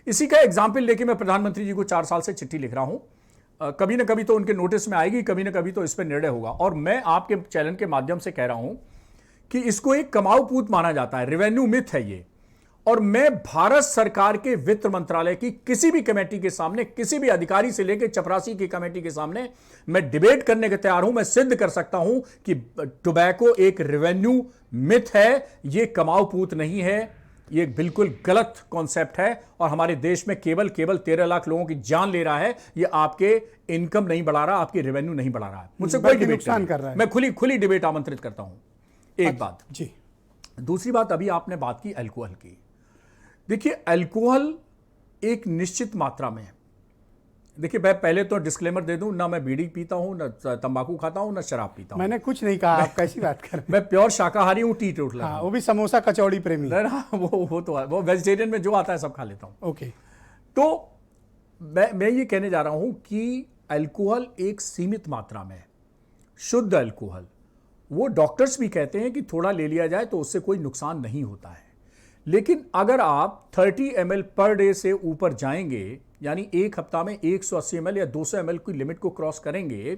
इसी का एग्जाम्पल लेके मैं प्रधानमंत्री जी को 4 साल से चिट्ठी लिख रहा हूं। कभी ना कभी तो उनके नोटिस में आएगी, कभी ना कभी तो इस पर निर्णय होगा। और मैं आपके चैनल के माध्यम से कह रहा हूं कि इसको एक कमाऊ पूत माना जाता है, रेवेन्यू मिथ है ये। और मैं भारत सरकार के वित्त मंत्रालय की किसी भी कमेटी के सामने, किसी भी अधिकारी से लेकर चपरासी की कमेटी के सामने मैं डिबेट करने के तैयार हूं। मैं सिद्ध कर सकता हूं कि टोबैको एक रेवेन्यू मिथ है, ये कमाऊ पूत नहीं है, ये बिल्कुल गलत कॉन्सेप्ट है। और हमारे देश में केवल 13 लाख लोगों की जान ले रहा है, ये आपके इनकम नहीं बढ़ा रहा, आपकी रेवेन्यू नहीं बढ़ा रहा है। मुझसे कोई डिबेट नुकसान कर रहा है। मैं खुली डिबेट आमंत्रित करता हूं। एक बात जी। दूसरी बात, अभी आपने बात की अल्कोहल की। देखिए, अल्कोहल एक निश्चित मात्रा में है। देखिए, मैं पहले तो डिस्क्लेमर दे दूं, ना मैं बीड़ी पीता हूं, ना तंबाकू खाता हूं, ना शराब पीता हूं। मैंने कुछ नहीं कहा, आप कैसी बात कर रहे हैं? मैं प्योर शाकाहारी हूं, टीटोटलर। हाँ, वो भी समोसा कचौड़ी प्रेमी। वो तो वो वेजिटेरियन में जो आता है सब खा लेता हूं। ओके। तो मैं ये कहने जा रहा हूं कि अल्कोहल एक सीमित मात्रा में है, शुद्ध अल्कोहल। वो डॉक्टर्स भी कहते हैं कि थोड़ा ले लिया जाए तो उससे कोई नुकसान नहीं होता है। लेकिन अगर आप 30 ml पर डे से ऊपर जाएंगे, यानी एक हफ्ता में 180 ml या 200 ml की लिमिट को क्रॉस करेंगे,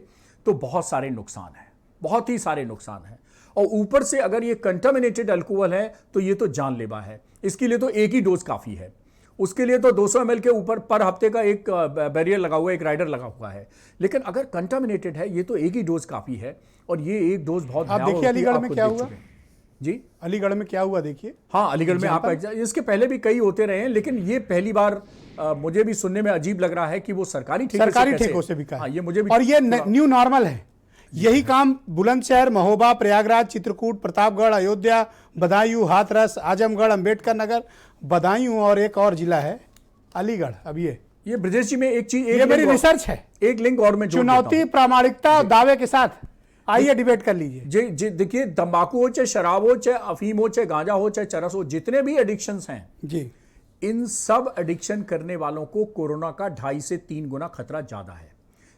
तो बहुत सारे नुकसान हैं, बहुत ही सारे नुकसान हैं। और ऊपर से अगर ये कंटामिनेटेड अल्कोहल है तो ये तो जानलेवा है। इसके लिए तो एक ही डोज काफ़ी है। उसके लिए तो 200 ml के ऊपर पर हफ्ते का एक बैरियर लगा हुआ है, एक राइडर लगा हुआ है। लेकिन अगर कंटामिनेटेड है, ये तो एक ही डोज काफ़ी है। और ये एक डोज बहुत आप देखिए अलीगढ़ में क्या हुआ जी, अलीगढ़ में क्या हुआ देखिए। हाँ, अलीगढ़ में आप इसके पहले भी कई होते रहे हैं, लेकिन ये पहली बार मुझे भी सुनने में अजीब लग रहा है कि वो सरकारी ठेकों से बिका है। ये मुझे भी, और ये न्यू नॉर्मल है। यही काम बुलंदशहर, महोबा, प्रयागराज, चित्रकूट, प्रतापगढ़, अयोध्या, बदायूं, हाथरस, आजमगढ़, अंबेडकर नगर, बदायूं और एक और जिला है अलीगढ़। अब ये ब्रजेश जी में एक चीज, ये मेरी रिसर्च है, एक लिंक और में चुनौती, प्रामाणिकता, दावे के साथ आइए डिबेट कर लीजिए। जी देखिए, तंबाकू हो, चाहे शराब हो, चाहे अफीम हो, चाहे गांजा हो, चाहे चरस हो, जितने भी एडिक्शंस हैं जी, इन सब एडिक्शन करने वालों को कोरोना का 2.5 से 3 गुना खतरा ज्यादा है।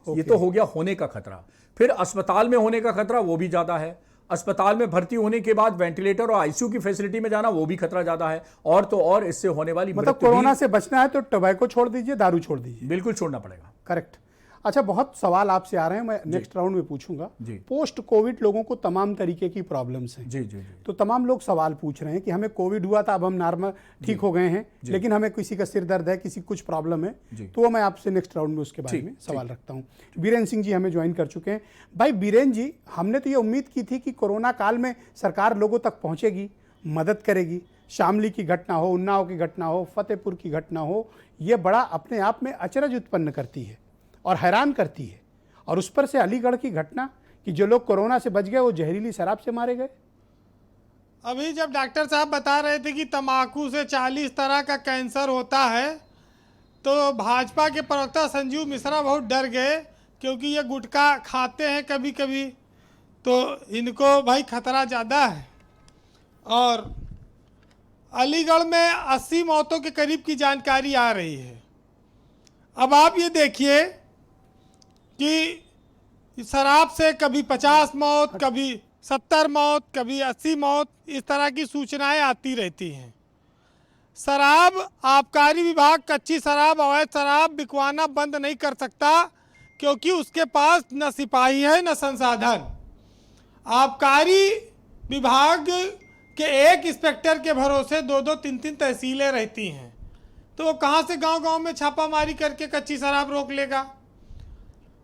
ये तो हो गया होने का खतरा। फिर अस्पताल में होने का खतरा वो भी ज्यादा है। अस्पताल में भर्ती होने के बाद वेंटिलेटर और आईसीयू की फैसिलिटी में जाना, वो भी खतरा ज्यादा है। और तो और इससे होने वाली मतलब कोरोना से बचना है तो टोबैको छोड़ दीजिए, दारू छोड़ दीजिए। बिल्कुल छोड़ना पड़ेगा। करेक्ट। अच्छा, बहुत सवाल आपसे आ रहे हैं, मैं नेक्स्ट राउंड में पूछूंगा। पोस्ट कोविड लोगों को तमाम तरीके की प्रॉब्लम्स हैं। जी जी जी। तो तमाम लोग सवाल पूछ रहे हैं कि हमें कोविड हुआ था, अब हम नॉर्मल ठीक हो गए हैं, लेकिन हमें किसी का सिर दर्द है, किसी कुछ प्रॉब्लम है, तो वो मैं आपसे नेक्स्ट राउंड में उसके बारे में सवाल रखता हूँ। बीरेन सिंह जी हमें ज्वाइन कर चुके हैं। भाई बीरेन जी, हमने तो ये उम्मीद की थी कि कोरोना काल में सरकार लोगों तक पहुँचेगी, मदद करेगी। शामली की घटना हो, उन्नाव की घटना हो, फतेहपुर की घटना हो, ये बड़ा अपने आप में अचरज उत्पन्न करती है और हैरान करती है। और उस पर से अलीगढ़ की घटना कि जो लोग कोरोना से बच गए वो जहरीली शराब से मारे गए। अभी जब डॉक्टर साहब बता रहे थे कि तंबाकू से 40 तरह का कैंसर होता है, तो भाजपा के प्रवक्ता संजीव मिश्रा बहुत डर गए, क्योंकि ये गुटखा खाते हैं कभी कभी, तो इनको भाई खतरा ज़्यादा है। और अलीगढ़ में 80 मौतों के करीब की जानकारी आ रही है। अब आप ये देखिए कि शराब से कभी 50 मौत, कभी 70 मौत, कभी 80 मौत, इस तरह की सूचनाएं आती रहती हैं। शराब, आबकारी विभाग कच्ची शराब, अवैध शराब बिकवाना बंद नहीं कर सकता, क्योंकि उसके पास न सिपाही है न संसाधन। आबकारी विभाग के एक इंस्पेक्टर के भरोसे 2-2, 3-3 तहसीलें रहती हैं, तो वो कहाँ से गांव-गांव में छापामारी करके कच्ची शराब रोक लेगा।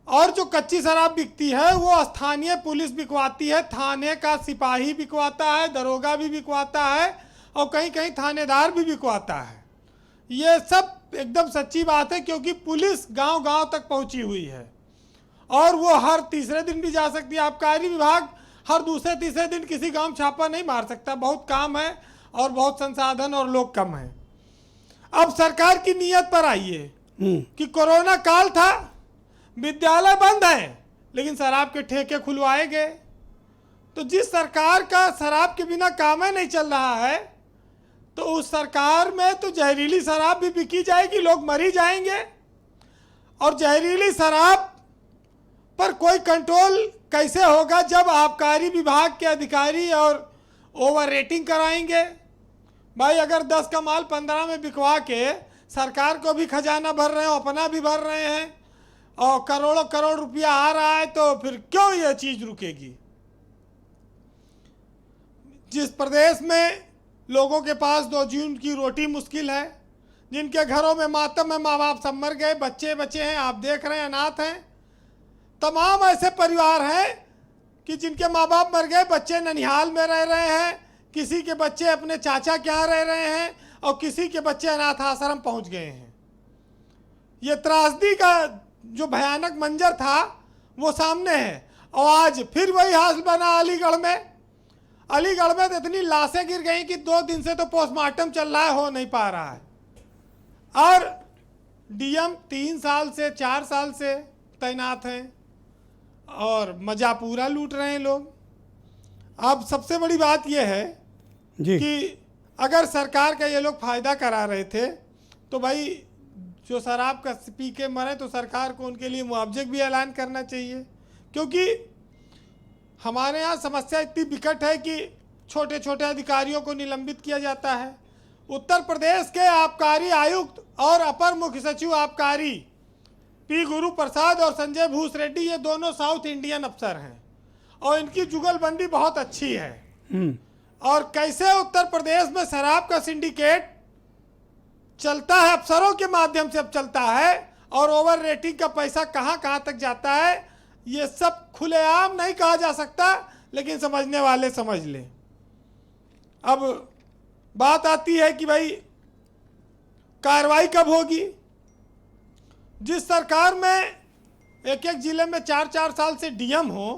और जो कच्ची शराब बिकती है वो स्थानीय पुलिस बिकवाती है, थाने का सिपाही बिकवाता है, दरोगा भी बिकवाता है, और कहीं कहीं थानेदार भी बिकवाता है। ये सब एकदम सच्ची बात है, क्योंकि पुलिस गांव-गांव तक पहुंची हुई है और वो हर तीसरे दिन भी जा सकती है। आबकारी विभाग हर दूसरे तीसरे दिन किसी गांव में छापा नहीं मार सकता, बहुत काम है और बहुत संसाधन और लोग कम हैं। अब सरकार की नीयत पर आइए कि कोरोना काल था, विद्यालय बंद हैं, लेकिन शराब के ठेके खुलवाए गए। तो जिस सरकार का शराब के बिना काम ही नहीं चल रहा है, तो उस सरकार में तो जहरीली शराब भी बिकी जाएगी, लोग मर ही जाएंगे। और जहरीली शराब पर कोई कंट्रोल कैसे होगा जब आबकारी विभाग के अधिकारी और ओवर रेटिंग कराएंगे। भाई अगर 10 का माल 15 में बिकवा के सरकार को भी खजाना भर रहे हैं, अपना भी भर रहे हैं, और करोड़ों करोड़ रुपया आ रहा है, तो फिर क्यों यह चीज रुकेगी। जिस प्रदेश में लोगों के पास 2 जून की रोटी मुश्किल है, जिनके घरों में मातम है, माँ बाप सब मर गए, बच्चे बच्चे हैं, आप देख रहे हैं, अनाथ हैं, तमाम ऐसे परिवार हैं कि जिनके माँ बाप मर गए, बच्चे ननिहाल में रह रहे हैं, किसी के बच्चे अपने चाचा के यहाँ रह रहे हैं, और किसी के बच्चे अनाथ आश्रम पहुँच गए हैं। ये त्रासदी का जो भयानक मंजर था वो सामने है। और आज फिर वही हाल बना अलीगढ़ में। अलीगढ़ में तो इतनी लाशें गिर गई कि 2 दिन से तो पोस्टमार्टम चल रहा है, हो नहीं पा रहा है। और डीएम 3 साल से 4 साल से तैनात हैं और मजा पूरा लूट रहे हैं लोग। अब सबसे बड़ी बात यह है कि अगर सरकार का ये लोग फायदा करा रहे थे, तो भाई जो शराब का पी के मरे तो सरकार को उनके लिए मुआवजे भी ऐलान करना चाहिए। क्योंकि हमारे यहाँ समस्या इतनी विकट है कि छोटे छोटे अधिकारियों को निलंबित किया जाता है। उत्तर प्रदेश के आबकारी आयुक्त और अपर मुख्य सचिव आबकारी पी गुरु प्रसाद और संजय भूस रेड्डी, ये दोनों साउथ इंडियन अफसर हैं और इनकी जुगलबंदी बहुत अच्छी है। और कैसे उत्तर प्रदेश में शराब का सिंडिकेट चलता है, अफसरों के माध्यम से अब चलता है, और ओवर रेटिंग का पैसा कहां कहां तक जाता है, ये सब खुलेआम नहीं कहा जा सकता, लेकिन समझने वाले समझ लें। अब बात आती है कि भाई कार्रवाई कब होगी। जिस सरकार में एक एक जिले में 4-4 साल से डीएम हो,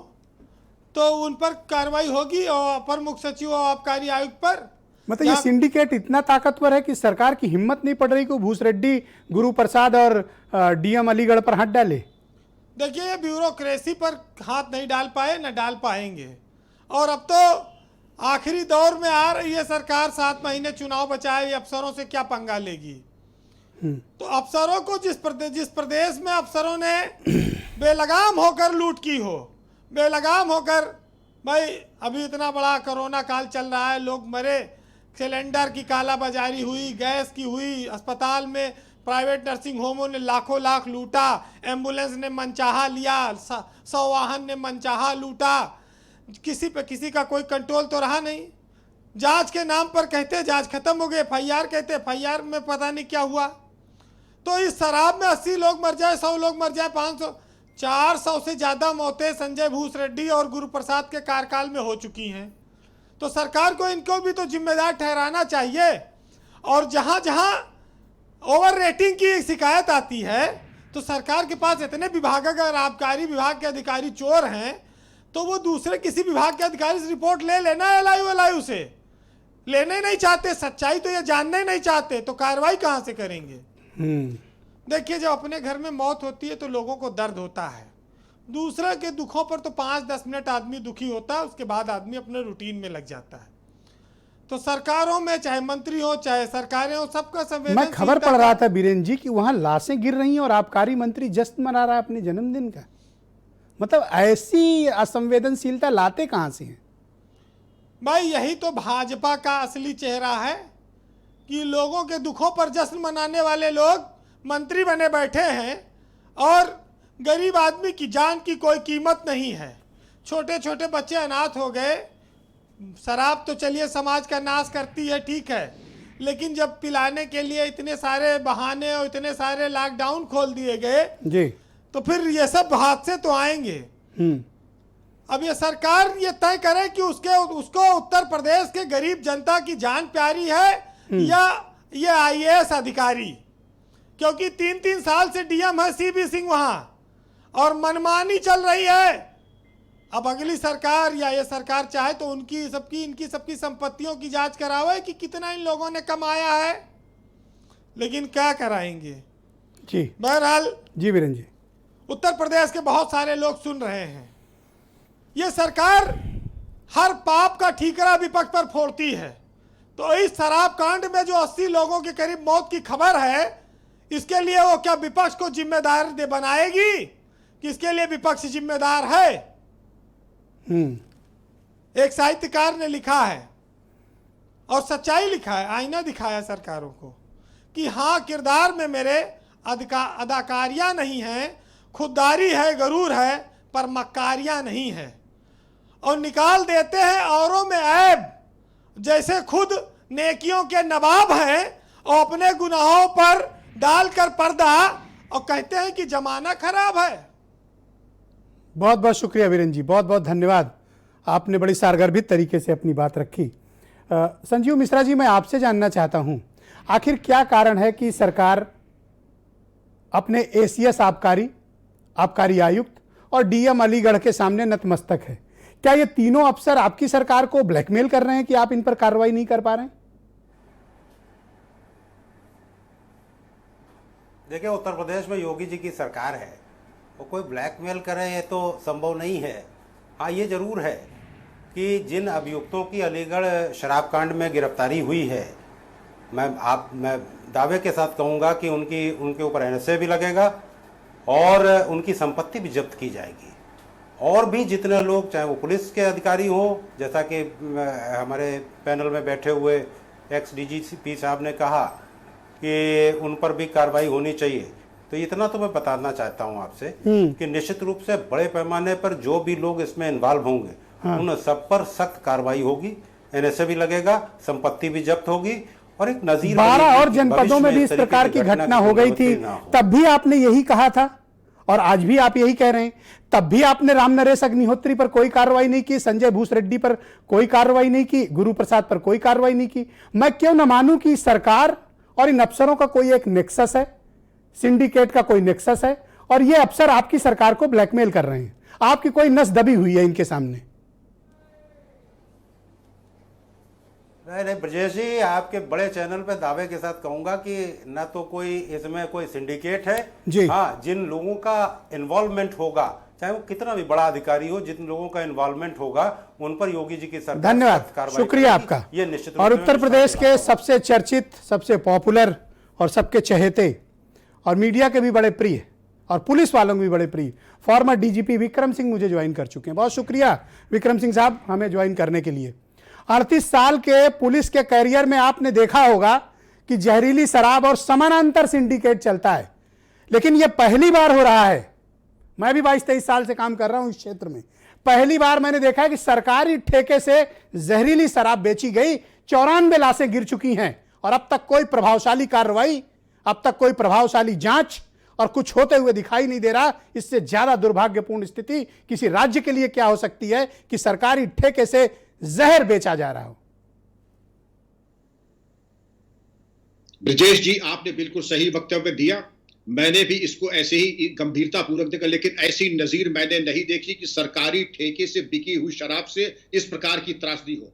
तो उन पर कार्रवाई होगी, और अपर मुख्य सचिव और आबकारी आयुक्त पर। मतलब ये सिंडिकेट इतना ताकतवर है कि सरकार की हिम्मत नहीं पड़ रही कि भूस रेड्डी, गुरु प्रसाद और डीएम अलीगढ़ पर हाथ डाले। देखिए, ये ब्यूरोक्रेसी पर हाथ नहीं डाल पाए, न डाल पाएंगे। और अब तो आखिरी दौर में आ रही है सरकार, 7 महीने चुनाव बचाए, अफसरों से क्या पंगा लेगी। तो अफसरों को जिस प्रदेश में अफसरों ने बेलगाम होकर लूट की हो, बेलगाम होकर, भाई अभी इतना बड़ा कोरोना काल चल रहा है, लोग मरे, सिलेंडर की कालाबाजारी हुई, गैस की हुई, अस्पताल में प्राइवेट नर्सिंग होमों ने लाखों लाख लूटा, एम्बुलेंस ने मनचाहा लिया, सवाहन ने मनचाहा लूटा, किसी पे किसी का कोई कंट्रोल तो रहा नहीं। जांच के नाम पर कहते जांच खत्म हो गई, एफआईआर कहते, एफआईआर में पता नहीं क्या हुआ। तो इस शराब में 80 लोग मर जाए, 100 लोग मर जाए, 500, 400 से ज़्यादा मौतें संजय भूस रेड्डी और गुरु प्रसाद के कार्यकाल में हो चुकी हैं। तो सरकार को इनको भी तो जिम्मेदार ठहराना चाहिए। और जहाँ जहाँ ओवर रेटिंग की शिकायत आती है, तो सरकार के पास इतने विभाग, अगर आबकारी विभाग के अधिकारी चोर हैं, तो वो दूसरे किसी विभाग के अधिकारी से रिपोर्ट ले लेना, एलआईयू से लेने नहीं चाहते, सच्चाई तो ये जानने नहीं चाहते, तो कार्रवाई कहाँ से करेंगे। देखिए, जब अपने घर में मौत होती है तो लोगों को दर्द होता है, दूसरे के दुखों पर तो 5-10 मिनट आदमी दुखी होता है, उसके बाद आदमी अपने रूटीन में लग जाता है। तो सरकारों में चाहे मंत्री हो चाहे सरकारें हो, सबका संवेदनशीलता। मैं खबर पढ़ रहा था बीरेन जी कि वहां लाशें गिर रही हैं और आबकारी मंत्री जश्न मना रहा है अपने जन्मदिन का। मतलब ऐसी असंवेदनशीलता लाते कहां से हैं? भाई यही तो भाजपा का असली चेहरा है कि लोगों के दुखों पर जश्न मनाने वाले लोग मंत्री बने बैठे हैं और गरीब आदमी की जान की कोई कीमत नहीं है। छोटे छोटे बच्चे अनाथ हो गए। शराब तो चलिए समाज का नाश करती है, ठीक है, लेकिन जब पिलाने के लिए इतने सारे बहाने और इतने सारे लॉकडाउन खोल दिए गए जी, तो फिर ये सब हादसे तो आएंगे। अब ये सरकार ये तय करे कि उसको उत्तर प्रदेश के गरीब जनता की जान प्यारी है या ये IAS अधिकारी, क्योंकि 3-3 साल से DM है CB सिंह वहां और मनमानी चल रही है। अब अगली सरकार या ये सरकार चाहे तो इनकी सबकी संपत्तियों की जांच करावे कि कितना इन लोगों ने कमाया है, लेकिन क्या कराएंगे। जी बहरहाल जी वीरेंद्र जी, उत्तर प्रदेश के बहुत सारे लोग सुन रहे हैं। ये सरकार हर पाप का ठीकरा विपक्ष पर फोड़ती है, तो इस शराब कांड में जो 80 लोगों के करीब मौत की खबर है, इसके लिए वो क्या विपक्ष को जिम्मेदार बनाएगी? किसके लिए विपक्ष जिम्मेदार है? एक साहित्यकार ने लिखा है और सच्चाई लिखा है, आईना दिखाया सरकारों को कि हाँ, किरदार में मेरे अदाकारियां नहीं हैं, खुददारी है, गरूर है, पर मक्कारियां नहीं है, और निकाल देते हैं औरों में ऐब, जैसे खुद नेकियों के नवाब हैं और अपने गुनाहों पर डालकर पर्दा और कहते हैं कि जमाना खराब है। बहुत बहुत शुक्रिया वीरेंद्र जी, बहुत बहुत धन्यवाद। आपने बड़ी सारगर्भित तरीके से अपनी बात रखी। संजीव मिश्रा जी, मैं आपसे जानना चाहता हूं, आखिर क्या कारण है कि सरकार अपने ACS आबकारी आयुक्त और DM अलीगढ़ के सामने नतमस्तक है? क्या ये तीनों अफसर आपकी सरकार को ब्लैकमेल कर रहे हैं कि आप इन पर कार्रवाई नहीं कर पा रहे हैं? देखिए, उत्तर प्रदेश में योगी जी की सरकार है, वो कोई ब्लैकमेल करे ये तो संभव नहीं है। हाँ, ये जरूर है कि जिन अभियुक्तों की अलीगढ़ शराब कांड में गिरफ्तारी हुई है, मैं दावे के साथ कहूँगा कि उनके ऊपर NSA भी लगेगा और उनकी संपत्ति भी जब्त की जाएगी। और भी जितने लोग, चाहे वो पुलिस के अधिकारी हों, जैसा कि हमारे पैनल में बैठे हुए ex-DGP साहब ने कहा कि उन पर भी कार्रवाई होनी चाहिए, तो इतना तो मैं बताना चाहता हूं आपसे कि निश्चित रूप से बड़े पैमाने पर जो भी लोग इसमें इन्वॉल्व होंगे, उन सब पर सख्त कार्रवाई होगी, NSA भी लगेगा, संपत्ति भी जब्त होगी और एक नजीर 12 और जनपदों में भी इस प्रकार की घटना हो गई थी, तब भी आपने यही कहा था और आज भी आप यही कह रहे हैं। तब भी आपने राम नरेश अग्निहोत्री पर कोई कार्रवाई नहीं की, संजय भूसरेड्डी पर कोई कार्रवाई नहीं की, गुरु प्रसाद पर कोई कार्रवाई नहीं की। मैं क्यों न मानूं कि सरकार और इन अफसरों का कोई एक नेक्सस है, सिंडिकेट का कोई नेक्सस है और ये अफसर आपकी सरकार को ब्लैकमेल कर रहे हैं, आपकी कोई नस दबी हुई है इनके सामने? नहीं ब्रजेश जी, आपके बड़े चैनल पे दावे के साथ कहूंगा कि न तो कोई इसमें कोई सिंडिकेट है जी। हाँ, जिन लोगों का इन्वॉल्वमेंट होगा, चाहे वो कितना भी बड़ा अधिकारी हो, जिन लोगों का इन्वॉल्वमेंट होगा उन पर योगी जी की सरकार धन्यवाद, शुक्रिया आपका। ये निश्चित और उत्तर प्रदेश के सबसे चर्चित, सबसे पॉपुलर और सबके चहेते और मीडिया के भी बड़े प्रिय और पुलिस वालों के भी बड़े प्रिय फॉर्मर DGP विक्रम सिंह मुझे ज्वाइन कर चुके हैं। बहुत शुक्रिया विक्रम सिंह साहब हमें ज्वाइन करने के लिए। 38 साल के पुलिस के कैरियर में आपने देखा होगा कि जहरीली शराब और समानांतर सिंडिकेट चलता है, लेकिन यह पहली बार हो रहा है। मैं भी 22-23 साल से काम कर रहा हूं इस क्षेत्र में, पहली बार मैंने देखा है कि सरकारी ठेके से जहरीली शराब बेची गई, 94 लाशें गिर चुकी हैं और अब तक कोई प्रभावशाली कार्रवाई, अब तक कोई प्रभावशाली जांच और कुछ होते हुए दिखाई नहीं दे रहा। इससे ज्यादा दुर्भाग्यपूर्ण स्थिति किसी राज्य के लिए क्या हो सकती है कि सरकारी ठेके से जहर बेचा जा रहा हो। ब्रजेश जी, आपने बिल्कुल सही वक्तव्य दिया। मैंने भी इसको ऐसे ही गंभीरता पूर्वक देखा, लेकिन ऐसी नजीर मैंने नहीं देखी कि सरकारी ठेके से बिकी हुई शराब से इस प्रकार की त्रासदी हो।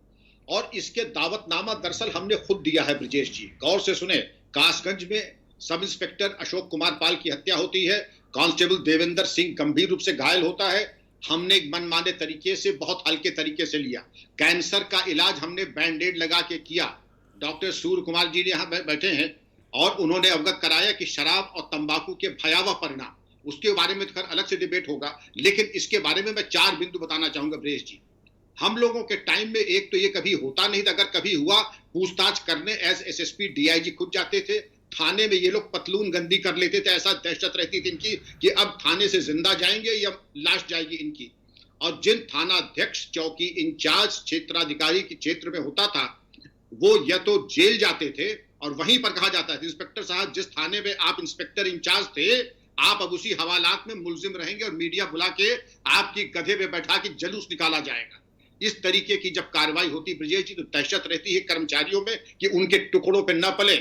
और इसके दावतनामा दरअसल हमने खुद दिया है। ब्रजेश जी गौर से सुने, कासगंज में सब इंस्पेक्टर अशोक कुमार पाल की हत्या होती है, कांस्टेबल देवेंद्र सिंह गंभीर रूप से घायल होता है। हमने मनमाने तरीके से, बहुत हल्के तरीके से लिया। कैंसर का इलाज हमने बैंडेड लगा के किया। डॉक्टर सूर्य कुमार जी ने यहाँ बैठे हैं और उन्होंने अवगत कराया कि शराब और तंबाकू के भयावह परिणाम, उसके बारे में तो खैर अलग से डिबेट होगा, लेकिन इसके बारे में मैं 4 बिंदु बताना चाहूंगा ब्रजेश जी। हम लोगों के टाइम में एक तो ये कभी होता नहीं था, अगर कभी हुआ पूछताछ करने एज एसएसपी डीआईजी खुद जाते थे थाने में, ये लोग पतलून गंदी कर लेते थे, ऐसा दहशत रहती थी इनकी कि अब थाने से जिंदा जाएंगे या लाश जाएगी इनकी। और जिन थाना अध्यक्ष, चौकी इंचार्ज, क्षेत्राधिकारी के क्षेत्र में होता था, वो या तो जेल जाते थे और वहीं पर कहा जाता था इंस्पेक्टर साहब जिस थाने में आप इंस्पेक्टर इंचार्ज थे आप अब उसी हवालात में मुलजिम रहेंगे और मीडिया बुला के आपकी गधे पे बैठा के जलूस निकाला जाएगा। इस तरीके की जब कार्रवाई होती ब्रजेश जी तो दहशत रहती है कर्मचारियों में कि उनके टुकड़ों पे न पले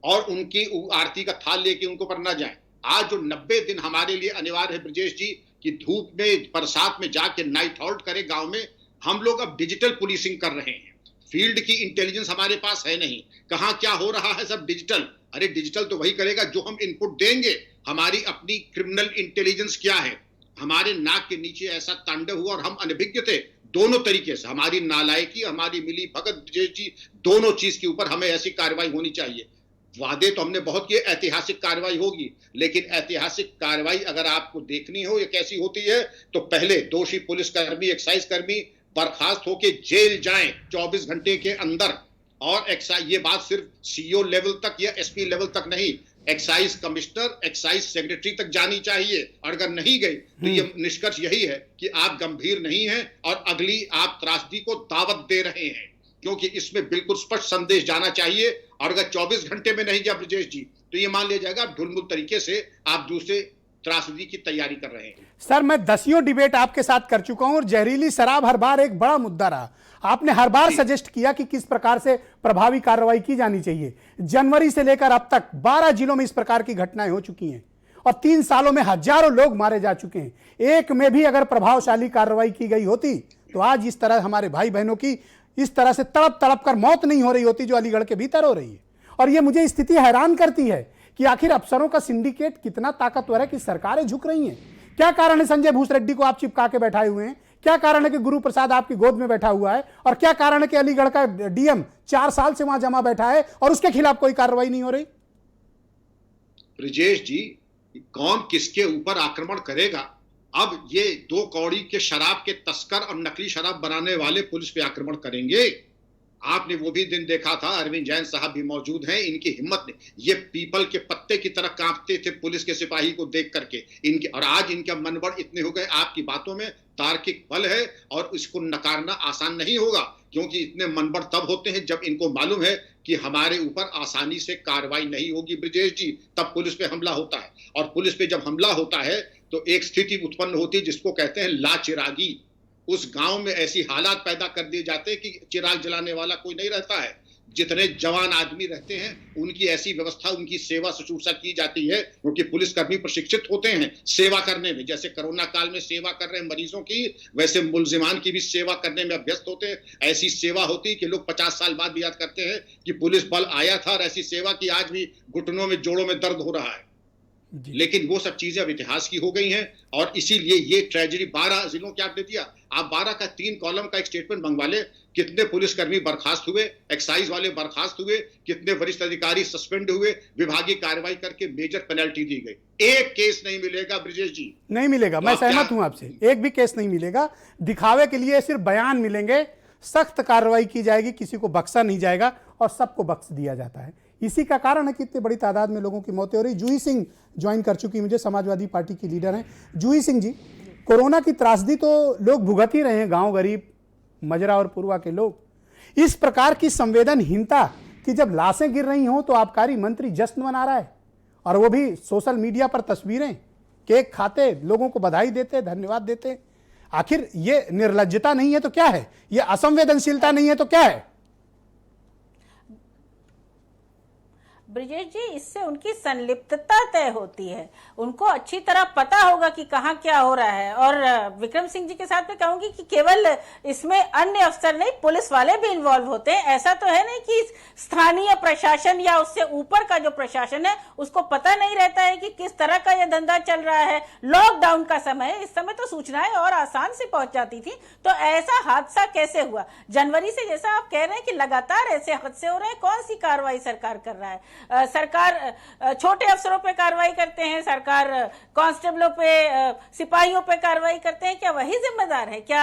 और उनकी आरती का थाल लेके उनको पर न जाए। आज जो 90 दिन हमारे लिए अनिवार्य है ब्रजेश जी कि धूप में बरसात में जाके नाइट हॉल्ट करे गांव में, हम लोग अब डिजिटल पुलिसिंग कर रहे हैं। फील्ड की इंटेलिजेंस हमारे पास है नहीं, कहां क्या हो रहा है सब डिजिटल। अरे डिजिटल तो वही करेगा जो हम इनपुट देंगे। हमारी अपनी क्रिमिनल इंटेलिजेंस क्या है, हमारे नाक के नीचे ऐसा तांडव हुआ और हम अनभिज्ञ थे दोनों तरीके से, हमारी नालायकी, हमारी मिली भगत जी, दोनों चीज के ऊपर हमें ऐसी कार्रवाई होनी चाहिए। वादे तो हमने बहुत किए ऐतिहासिक कार्रवाई होगी, लेकिन ऐतिहासिक कार्रवाई अगर आपको देखनी हो ये कैसी होती है तो पहले दोषी पुलिसकर्मी, एक्साइज कर्मी बर्खास्त होके जेल जाएं 24 घंटे के अंदर। और एक्साइज, ये बात सिर्फ सीईओ लेवल तक या एसपी लेवल तक नहीं, एक्साइज कमिश्नर, एक्साइज सेक्रेटरी तक जानी चाहिए। और अगर नहीं गई तो ये निष्कर्ष यही है कि आप गंभीर नहीं हैं और अगली आप त्रासदी को दावत दे रहे हैं, क्योंकि इसमें बिल्कुल स्पष्ट संदेश जाना चाहिए। और अगर 24 घंटे में नहीं गया ब्रजेश जी तो ये मान लिया जाएगा ढुलमुल तरीके से आप दूसरे त्रासदी की तैयारी कर रहे हैं। सर मैं 10 डिबेट आपके साथ कर चुका हूं और जहरीली शराब हर बार एक बड़ा मुद्दा रहा। आपने हर बार सजेस्ट किया कि किस प्रकार से प्रभावी कार्रवाई की जानी चाहिए। जनवरी से लेकर अब तक 12 जिलों में इस प्रकार की घटनाएं हो चुकी हैं और 3 सालों में हजारों लोग मारे जा चुके हैं। एक में भी अगर प्रभावशाली कार्रवाई की गई होती तो आज इस तरह हमारे भाई बहनों की इस तरह से तड़प तड़प कर मौत नहीं हो रही होती जो अलीगढ़ के भीतर हो रही है। और यह मुझे स्थिति हैरान करती है कि आखिर अफसरों का सिंडिकेट कितना ताकतवर है कि सरकारें झुक रही हैं। क्या कारण है संजय भूसरेड्डी को आप चिपका के बैठाए हुए हैं? क्या कारण है कि गुरु प्रसाद आपकी गोद में बैठा हुआ है? और क्या कारण है कि अलीगढ़ का डीएम 4 साल से वहां जमा बैठा है और उसके खिलाफ कोई कार्रवाई नहीं हो रही? ब्रजेश जी, कौन किसके ऊपर आक्रमण करेगा? अब ये 2 कौड़ी के शराब के तस्कर और नकली शराब बनाने वाले पुलिस पे आक्रमण करेंगे। आपने वो भी दिन देखा था, अरविंद जैन साहब भी मौजूद हैं, इनकी हिम्मत ने, ये पीपल के पत्ते की तरह कांपते थे पुलिस के सिपाही को देख करके इनके, और आज इनका मनबड़ इतने हो गए। आपकी बातों में तार्किक बल है और इसको नकारना आसान नहीं होगा, क्योंकि इतने मनबड़ तब होते हैं जब इनको मालूम है कि हमारे ऊपर आसानी से कार्रवाई नहीं होगी ब्रजेश जी, तब पुलिस पे हमला होता है। और पुलिस पे जब हमला होता है तो एक स्थिति उत्पन्न होती है जिसको कहते हैं लाचिरागी। उस गांव में ऐसी हालात पैदा कर दिए जाते हैं कि चिराग जलाने वाला कोई नहीं रहता है। जितने जवान आदमी रहते हैं उनकी ऐसी व्यवस्था, उनकी सेवा शुश्रूषा की जाती है, क्योंकि पुलिसकर्मी प्रशिक्षित होते हैं सेवा करने में। जैसे कोरोना काल में सेवा कर रहे हैं मरीजों की, वैसे मुलजिमान की भी सेवा करने में अभ्यस्त होते हैं। ऐसी सेवा होती है कि लोग 50 साल बाद भी याद करते हैं कि पुलिस बल आया था और ऐसी सेवा की आज भी घुटनों में, जोड़ों में दर्द हो रहा है। लेकिन वो सब चीजें अब इतिहास की हो गई हैं और इसीलिए ये ट्रेजेडी 12 जिलों के आपने दिया। आप 12 का 3 कॉलम का एक स्टेटमेंट मंगवा ले, कितने पुलिसकर्मी बर्खास्त हुए, एक्साइज वाले बर्खास्त हुए, कितने वरिष्ठ अधिकारी सस्पेंड हुए, विभागीय कार्रवाई करके मेजर पेनल्टी दी गई। एक केस नहीं मिलेगा ब्रजेश जी, नहीं मिलेगा। मैं सहमत हूं आपसे, एक भी केस नहीं मिलेगा। दिखावे के लिए सिर्फ बयान मिलेंगे, सख्त कार्रवाई की जाएगी, किसी को बख्शा नहीं जाएगा और सबको बख्श दिया जाता है। इसी का कारण है कि इतनी बड़ी तादाद में लोगों की मौतें हो रही। जूही सिंह ज्वाइन कर चुकी मुझे, समाजवादी पार्टी की लीडर हैं। जूही सिंह जी, कोरोना की त्रासदी तो लोग भुगत ही रहे हैं, गांव गरीब, मजरा और पूर्वा के लोग। इस प्रकार की संवेदनहीनता कि जब लाशें गिर रही हों तो आबकारी मंत्री जश्न मना रहा है और वो भी सोशल मीडिया पर तस्वीरें, केक खाते, लोगों को बधाई देते, धन्यवाद देते। आखिर ये निर्लज्जता नहीं है तो क्या है? ये असंवेदनशीलता नहीं है तो क्या है? ब्रिजेश जी, इससे उनकी संलिप्तता तय होती है, उनको अच्छी तरह पता होगा कि कहाँ क्या हो रहा है। और विक्रम सिंह जी के साथ मैं कहूंगी कि केवल इसमें अन्य अफसर नहीं, पुलिस वाले भी इन्वॉल्व होते हैं। ऐसा तो है नहीं कि स्थानीय प्रशासन या उससे ऊपर का जो प्रशासन है उसको पता नहीं रहता है कि किस तरह का यह धंधा चल रहा है। लॉकडाउन का समय है, इस समय तो सूचनाएं और आसान से पहुंच जाती थी, तो ऐसा हादसा कैसे हुआ? जनवरी से जैसा आप कह रहे हैं कि लगातार ऐसे हादसे हो रहे हैं, कौन सी कार्रवाई सरकार कर रहा है? सरकार छोटे अफसरों पे कार्रवाई करते हैं, सरकार कांस्टेबलों पे, सिपाहियों पे कार्रवाई करते हैं, क्या वही जिम्मेदार है? क्या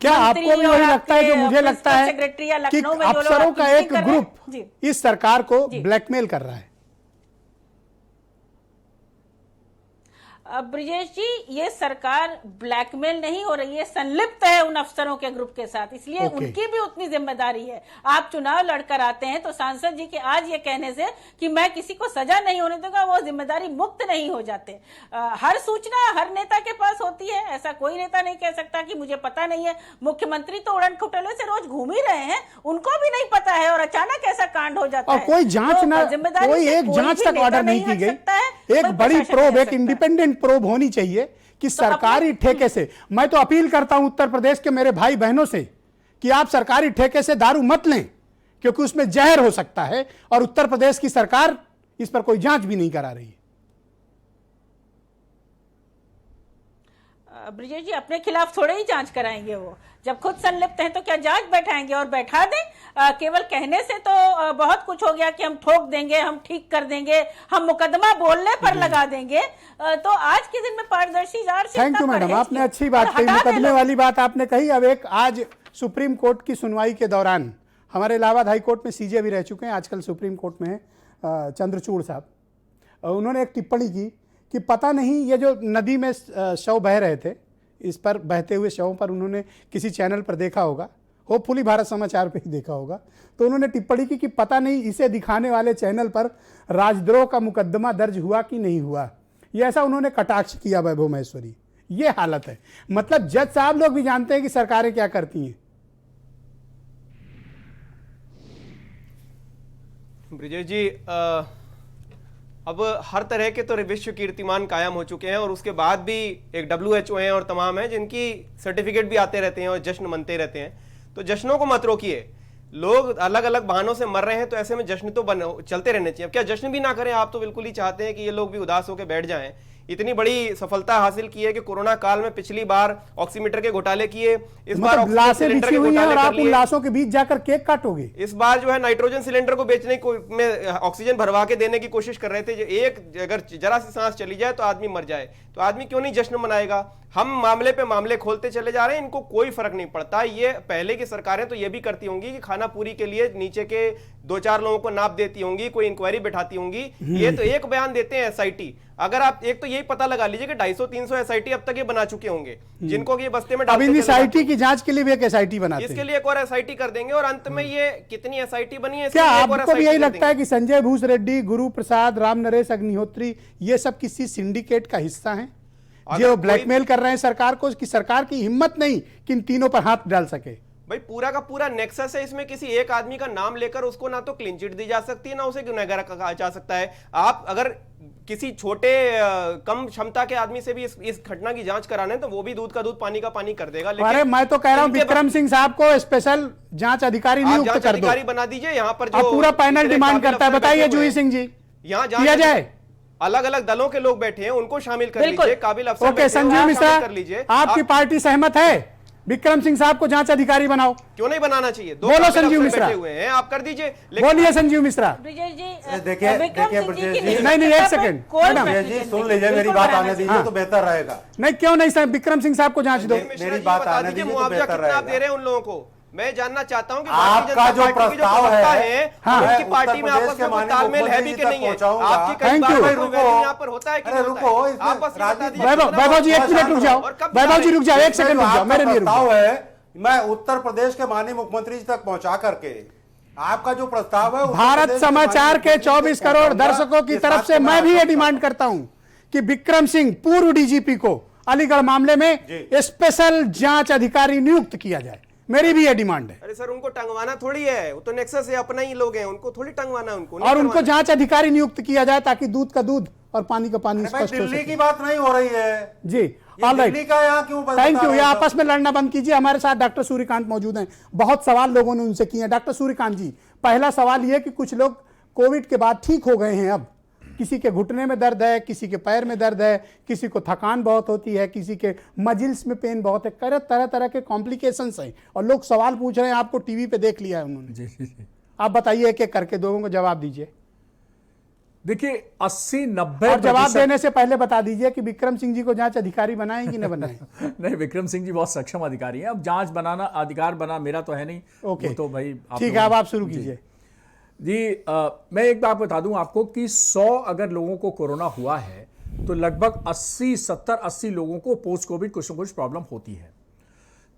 आपको भी वही लगता है जो मुझे लगता है कि अफसरों का एक ग्रुप इस सरकार को ब्लैकमेल कर रहा है? ब्रिजेश जी, ये सरकार ब्लैकमेल नहीं हो रही है, संलिप्त है उन अफसरों के ग्रुप के साथ, इसलिए उनकी भी उतनी जिम्मेदारी है। आप चुनाव लड़कर आते हैं तो सांसद जी के आज ये कहने से कि मैं किसी को सजा नहीं होने दूंगा, वो जिम्मेदारी मुक्त नहीं हो जाते। हर सूचना हर नेता के पास होती है, ऐसा कोई नेता नहीं कह सकता कि मुझे पता नहीं है। मुख्यमंत्री तो उड़न खटोले से रोज घूम ही रहे हैं, उनको भी नहीं पता है और अचानक ऐसा कांड हो जाता है। कोई जांच ना, कोई एक जांच तक ऑर्डर नहीं की गई। एक बड़ी प्रोब, एक इंडिपेंडेंट प्रोब होनी चाहिए कि सरकारी ठेके से। मैं तो अपील करता हूं उत्तर प्रदेश के मेरे भाई बहनों से कि आप सरकारी ठेके से दारू मत लें, क्योंकि उसमें जहर हो सकता है और उत्तर प्रदेश की सरकार इस पर कोई जांच भी नहीं करा रही है। ब्रिजेश जी, अपने खिलाफ थोड़े ही जांच कराएंगे, वो जब खुद संलिप्त हैं तो क्या जांच बैठाएंगे और बैठा दें? केवल कहने से तो बहुत कुछ हो गया कि हम ठोक देंगे, हम ठीक कर देंगे, हम मुकदमा बोलने पर लगा देंगे। तो आज के दिन में पारदर्शी जांच। थैंक यू मैडम, आपने अच्छी बात कही, मुकदमे वाली बात आपने कही। अब एक आज सुप्रीम कोर्ट की सुनवाई के दौरान, हमारे इलाहाबाद हाई कोर्ट में सीजे भी रह चुके हैं, आजकल सुप्रीम कोर्ट में है चंद्रचूड़ साहब, उन्होंने एक टिप्पणी की कि पता नहीं ये जो नदी में शव बह रहे थे, इस पर बहते हुए शवों पर उन्होंने किसी चैनल पर देखा होगा, होपफुली भारत समाचार पे ही देखा होगा, तो उन्होंने टिप्पणी की कि पता नहीं इसे दिखाने वाले चैनल पर राजद्रोह का मुकदमा दर्ज हुआ कि नहीं हुआ। ये ऐसा उन्होंने कटाक्ष किया वैभव महेश्वरी। ये हालत है, मतलब जज साहब लोग भी जानते हैं कि सरकारें क्या करती हैं। ब्रिजेश जी, अब हर तरह के तो विश्व कीर्तिमान कायम हो चुके हैं और उसके बाद भी एक WHO हैं और तमाम हैं जिनकी सर्टिफिकेट भी आते रहते हैं और जश्न मनते रहते हैं। तो जश्नों को मत रोकिए, लोग अलग अलग बहानों से मर रहे हैं, तो ऐसे में जश्न तो चलते रहने चाहिए। अब क्या जश्न भी ना करें? आप तो बिल्कुल ही चाहते हैं कि ये लोग भी उदास होकर बैठ जाएं। इतनी बड़ी सफलता हासिल की है कि कोरोना काल में पिछली बार ऑक्सीमीटर के घोटाले किए, इस बार लाशें बिछी हुई हैं और आप उन लाशों के बीच जाकर केक काटोगे। इस बार जो है नाइट्रोजन सिलेंडर को बेचने में ऑक्सीजन भरवा के देने की कोशिश कर रहे थे। एक अगर जरा सी सांस चली जाए तो आदमी मर जाए, तो आदमी क्यों नहीं जश्न मनाएगा? हम मामले पे मामले खोलते चले जा रहे हैं, इनको कोई फर्क नहीं पड़ता। ये पहले की सरकारें तो ये भी करती होंगी कि खाना पूरी के लिए नीचे के 2-4 लोगों को नाप देती होंगी, कोई इंक्वायरी बैठाती होंगी। ये तो एक बयान देते हैं SIT। अगर आप एक तो यही पता लगा लीजिए कि 250-300 SIT अब तक ये बना चुके होंगे, जिनको ये बस्ते में डालते SIT की जांच के लिए भी एक SIT बनाते हैं, इसके लिए एक और SIT कर देंगे और अंत में ये कितनी SIT बनी है। क्या आपको भी यही लगता है कि संजय भूस रेड्डी, गुरु प्रसाद, राम नरेश अग्निहोत्री ये सब किसी सिंडिकेट का हिस्सा हैं जो ब्लैकमेल कर रहे हैं सरकार को, कि सरकार की हिम्मत नहीं कि इन तीनों पर हाथ डाल सके? भाई पूरा का पूरा नेक्सस है इसमें, किसी एक आदमी का नाम लेकर उसको ना तो क्लीन चिट दी जा सकती है, ना उसे गुनहगार कहा जा सकता है। आप अगर किसी छोटे कम क्षमता के आदमी से भी इस घटना की जांच कराने तो वो भी दूध का दूध पानी का पानी कर देगा। लेकिन अरे मैं तो कह रहा हूं विक्रम सिंह साहब को स्पेशल जांच अधिकारी नियुक्त कर दो, अधिकारी बना दीजिए। यहाँ पर जो पूरा पैनल डिमांड करता है, बताइए जूही सिंह जी, यहाँ किया जाए। अलग अलग दलों के लोग बैठे हैं, उनको शामिल कर लीजिए, काबिल अफसर ओके, संजीव मिश्रा कर लीजिए। आपकी पार्टी सहमत है विक्रम सिंह साहब को जांच अधिकारी बनाओ? क्यों नहीं बनाना चाहिए? बोलो संजीव मिश्रा, हुए हैं, आप कर दीजिए। बोलिए संजीव मिश्रा। देखिए ब्रजेश जी, नहीं एक सेकंड मैडम जी, सुन लीजिए, मेरी बात आने दीजिए तो बेहतर रहेगा। नहीं क्यों नहीं सर, विक्रम सिंह साहब को जांच दो। मेरी बात आने दीजिए तो बेहतर रहेगा। आप दे रहे हैं उन लोगों को, मैं जानना चाहता हूं कि आपका जो प्रस्ताव है उनकी पार्टी में आपस में तालमेल है भी कि नहीं है? आपकी कई बार यहाँ पर होता है कि नहीं होता है? वैभव जी 1 मिनट रुक जाओ, वैभव जी रुक जाओ, 1 सेकंड रुक जाओ, मेरे लिए प्रस्ताव है मैं उत्तर प्रदेश के माननीय मुख्यमंत्री जी तक पहुंचा करके आपका जो प्रस्ताव है भारत समाचार के 24 करोड़ दर्शकों की तरफ से मैं भी ये डिमांड करता हूं कि विक्रम सिंह पूर्व DGP को अलीगढ़ मामले में स्पेशल जांच अधिकारी नियुक्त किया जाए। मेरी भी ये डिमांड है। अरे सर, उनको टंगवाना थोड़ी है, वो तो नेक्सस से अपना ही लोग हैं, उनको थोड़ी टंगवाना है, उनको और उनको जांच अधिकारी नियुक्त किया जाए ताकि दूध का दूध और पानी का पानी स्पष्ट हो सके। दिल्ली की बात नहीं हो रही है जी, ऑलराइट, थैंक यू। ये आपस में लड़ना बंद कीजिए। हमारे साथ डॉक्टर सूर्यकांत मौजूद हैं, बहुत सवाल लोगों ने उनसे किए हैं। डॉक्टर सूर्यकांत जी, पहला सवाल ये कि कुछ लोग कोविड के बाद ठीक हो गए हैं, अब किसी के घुटने में दर्द है, किसी के पैर में दर्द है, किसी को थकान बहुत होती है, किसी के मजिल्स में पेन बहुत है, तरह तरह के कॉम्प्लिकेशंस हैं और लोग सवाल पूछ रहे हैं। आपको टीवी पे देख लिया है उन्होंने, आप बताइए एक एक करके लोगों को जवाब दीजिए। देखिए 80-90 और जवाब देने से पहले बता दीजिए कि विक्रम सिंह जी को जांच अधिकारी बनाएं कि न बनाएं? नहीं, विक्रम सिंह जी बहुत सक्षम अधिकारी हैं। अब जांच बनाना अधिकार बना मेरा तो है नहीं। ओके, वो तो भाई ठीक है, अब आप शुरू कीजिए। जी मैं एक बात बता दूं आपको कि 100 अगर लोगों को कोरोना हुआ है तो लगभग 70-80 लोगों को पोस्ट कोविड कुछ न कुछ प्रॉब्लम होती है।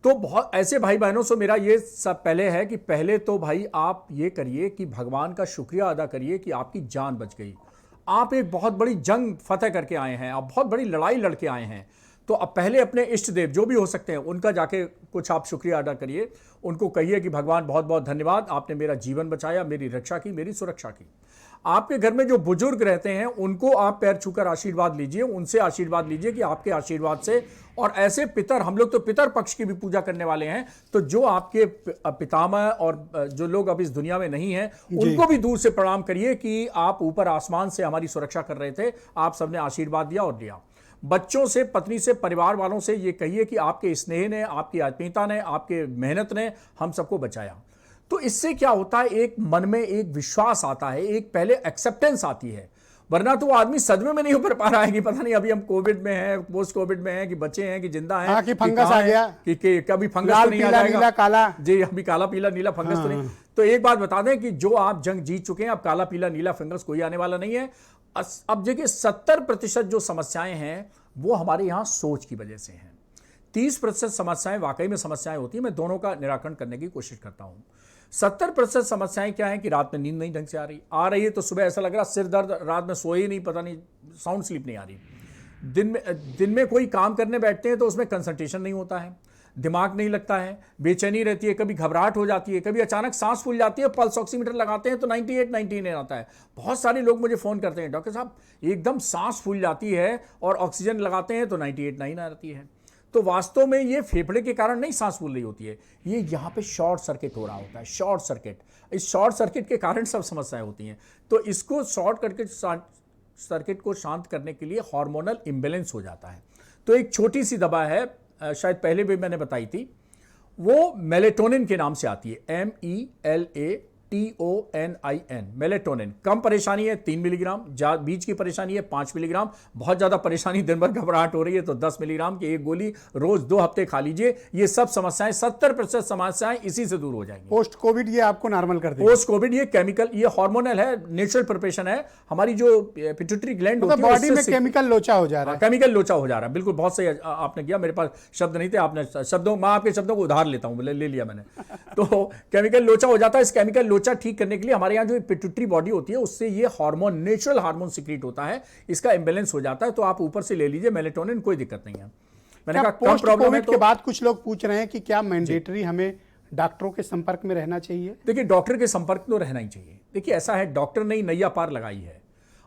तो बहुत ऐसे भाई बहनों से मेरा ये सब पहले है कि पहले तो भाई आप ये करिए कि भगवान का शुक्रिया अदा करिए कि आपकी जान बच गई। आप एक बहुत बड़ी जंग फतेह करके आए हैं, आप बहुत बड़ी लड़ाई लड़के आए हैं। तो अब पहले अपने इष्ट देव जो भी हो सकते हैं उनका जाके कुछ आप शुक्रिया अदा करिए, उनको कहिए कि भगवान बहुत बहुत धन्यवाद, आपने मेरा जीवन बचाया, मेरी रक्षा की, मेरी सुरक्षा की। आपके घर में जो बुजुर्ग रहते हैं उनको आप पैर छूकर आशीर्वाद लीजिए, उनसे आशीर्वाद लीजिए कि आपके आशीर्वाद से, और ऐसे पितर, हम लोग तो पितर पक्ष की भी पूजा करने वाले हैं, तो जो आपके पितामह और जो लोग अब इस दुनिया में नहीं हैं उनको भी दूर से प्रणाम करिए कि आप ऊपर आसमान से हमारी सुरक्षा कर रहे थे, आप सबने आशीर्वाद दिया और दिया। बच्चों से, पत्नी से, परिवार वालों से ये कहिए कि आपके स्नेह ने, आपकी आत्मीयता ने, आपके मेहनत ने हम सबको बचाया। तो इससे क्या होता है, एक मन में एक विश्वास आता है, एक पहले एक्सेप्टेंस आती है। वरना तो वो आदमी सदमे में नहीं उभर पा रहा है कि पता नहीं अभी हम कोविड में हैं, पोस्ट कोविड में हैं, कि बचे हैं कि जिंदा हैं, हाँ, कि फंगस आ गया, कि कभी फंगस लाल तो नहीं आ पीला जाएगा, नीला काला। जी अभी काला पीला नीला फंगस तो नहीं। तो एक बात बता दें कि जो आप जंग जीत चुके हैं, अब काला पीला नीला फंगस कोई आने वाला नहीं है। अब देखिए 70% जो समस्याएं हैं वो हमारे यहाँ सोच की वजह से हैं। 30% समस्याएं वाकई में समस्याएं होती हैं, मैं दोनों का निराकरण करने की कोशिश करता हूं। 70% समस्याएं क्या हैं कि रात में नींद नहीं ढंग से आ रही है तो सुबह ऐसा लग रहा सिर दर्द, रात में सोए ही नहीं, पता नहीं साउंड स्लीप नहीं आ रही। दिन में कोई काम करने बैठते हैं तो उसमें कंसंट्रेशन नहीं होता है, दिमाग नहीं लगता है, बेचैनी रहती है, कभी घबराहट हो जाती है, कभी अचानक सांस फूल जाती है, पल्स ऑक्सीमीटर लगाते हैं तो 98-99 आता है। बहुत सारे लोग मुझे फ़ोन करते हैं, डॉक्टर साहब एकदम सांस फूल जाती है और ऑक्सीजन लगाते हैं तो 98-99 आती है। तो वास्तव में ये फेफड़े के कारण नहीं सांस फूल रही होती है, ये यहाँ पे शॉर्ट सर्किट हो रहा होता है, शॉर्ट सर्किट। इस शॉर्ट सर्किट के कारण सब समस्याएं होती हैं। तो इसको शॉर्ट सर्किट को शांत करने के लिए हार्मोनल इम्बैलेंस हो जाता है। तो एक छोटी सी दवा है, शायद पहले भी मैंने बताई थी, वो मेलेटोनिन के नाम से आती है, MELATONIN, मेलेटोनिन। कम परेशानी है 3 मिलीग्राम, बीच की परेशानी है 5 मिलीग्राम, बहुत ज्यादा परेशानी दिन भर घबराहट हो रही है तो 10 मिलीग्राम की एक गोली रोज 2 हफ्ते खा लीजिए। ये सब समस्याएं, 70% समस्याएं इसी से दूर हो जाएंगी। पोस्ट कोविड ये आपको नॉर्मल कर देगा। पोस्ट कोविड ये केमिकल, ये हार्मोनल है, नेचुरल प्रिपरेशन है। हमारी जो पिट्यूटरी ग्लैंड होती है बॉडी में केमिकल लोचा हो जा रहा है, केमिकल लोचा हो जा रहा है। बिल्कुल, बहुत सही आपने किया, मेरे पास शब्द नहीं थे, आपने शब्दों, मैं आपके शब्दों को उधार लेता हूं, ले लिया मैंने। तो केमिकल लोचा हो जाता है। इस केमिकल लोचा ठीक करने के लिए हमारे यहाँ जो पिट्यूटरी बॉडी होती है उससे ये हार्मोन, नेचुरल हार्मोन सिक्रीट होता है, इसका इंबैलेंस हो जाता है। तो आप ऊपर से ले लीजिए मेलेटोनिन, कोई दिक्कत नहीं है। मैंने कहा कम प्रॉब्लम है। तो के बाद कुछ लोग पूछ रहे हैं कि क्या मैंडेटरी हमें डॉक्टरों के संपर्क में रहना चाहिए? देखिए, डॉक्टर के संपर्क तो रहना ही चाहिए। देखिए ऐसा है, डॉक्टर ने नैया पार लगाई है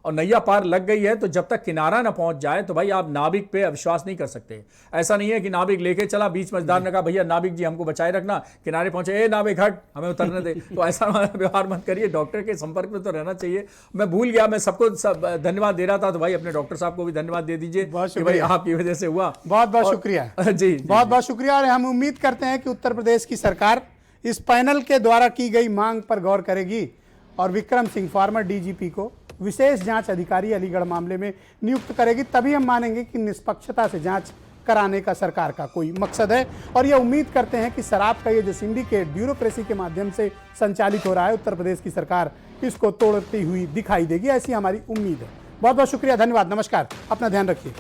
और नैया पार लग गई है तो जब तक किनारा ना पहुंच जाए तो भाई आप नाविक पे विश्वास नहीं कर सकते। ऐसा नहीं है कि नाविक लेके चला, बीच मझदार ने कहा भैया नाविक जी हमको बचाए रखना, किनारे पहुंचे, ए नाविक हट हमें उतरने दे। तो ऐसा व्यवहार मत करिए, डॉक्टर के संपर्क में तो रहना चाहिए। मैं भूल गया, मैं सबको धन्यवाद दे रहा था, तो भाई अपने डॉक्टर साहब को भी धन्यवाद दे दीजिए कि भाई आपकी वजह से हुआ। बहुत बहुत शुक्रिया जी, बहुत बहुत शुक्रिया। और हम उम्मीद करते हैं कि उत्तर प्रदेश की सरकार इस पैनल के द्वारा की गई मांग पर गौर करेगी और विक्रम सिंह, फॉर्मर डीजीपी को विशेष जांच अधिकारी अलीगढ़ मामले में नियुक्त करेगी। तभी हम मानेंगे कि निष्पक्षता से जांच कराने का सरकार का कोई मकसद है। और यह उम्मीद करते हैं कि शराब का ये जो सिंडिकेट ब्यूरोक्रेसी के माध्यम से संचालित हो रहा है, उत्तर प्रदेश की सरकार इसको तोड़ती हुई दिखाई देगी, ऐसी हमारी उम्मीद है। बहुत बहुत शुक्रिया, धन्यवाद, नमस्कार, अपना ध्यान रखिए।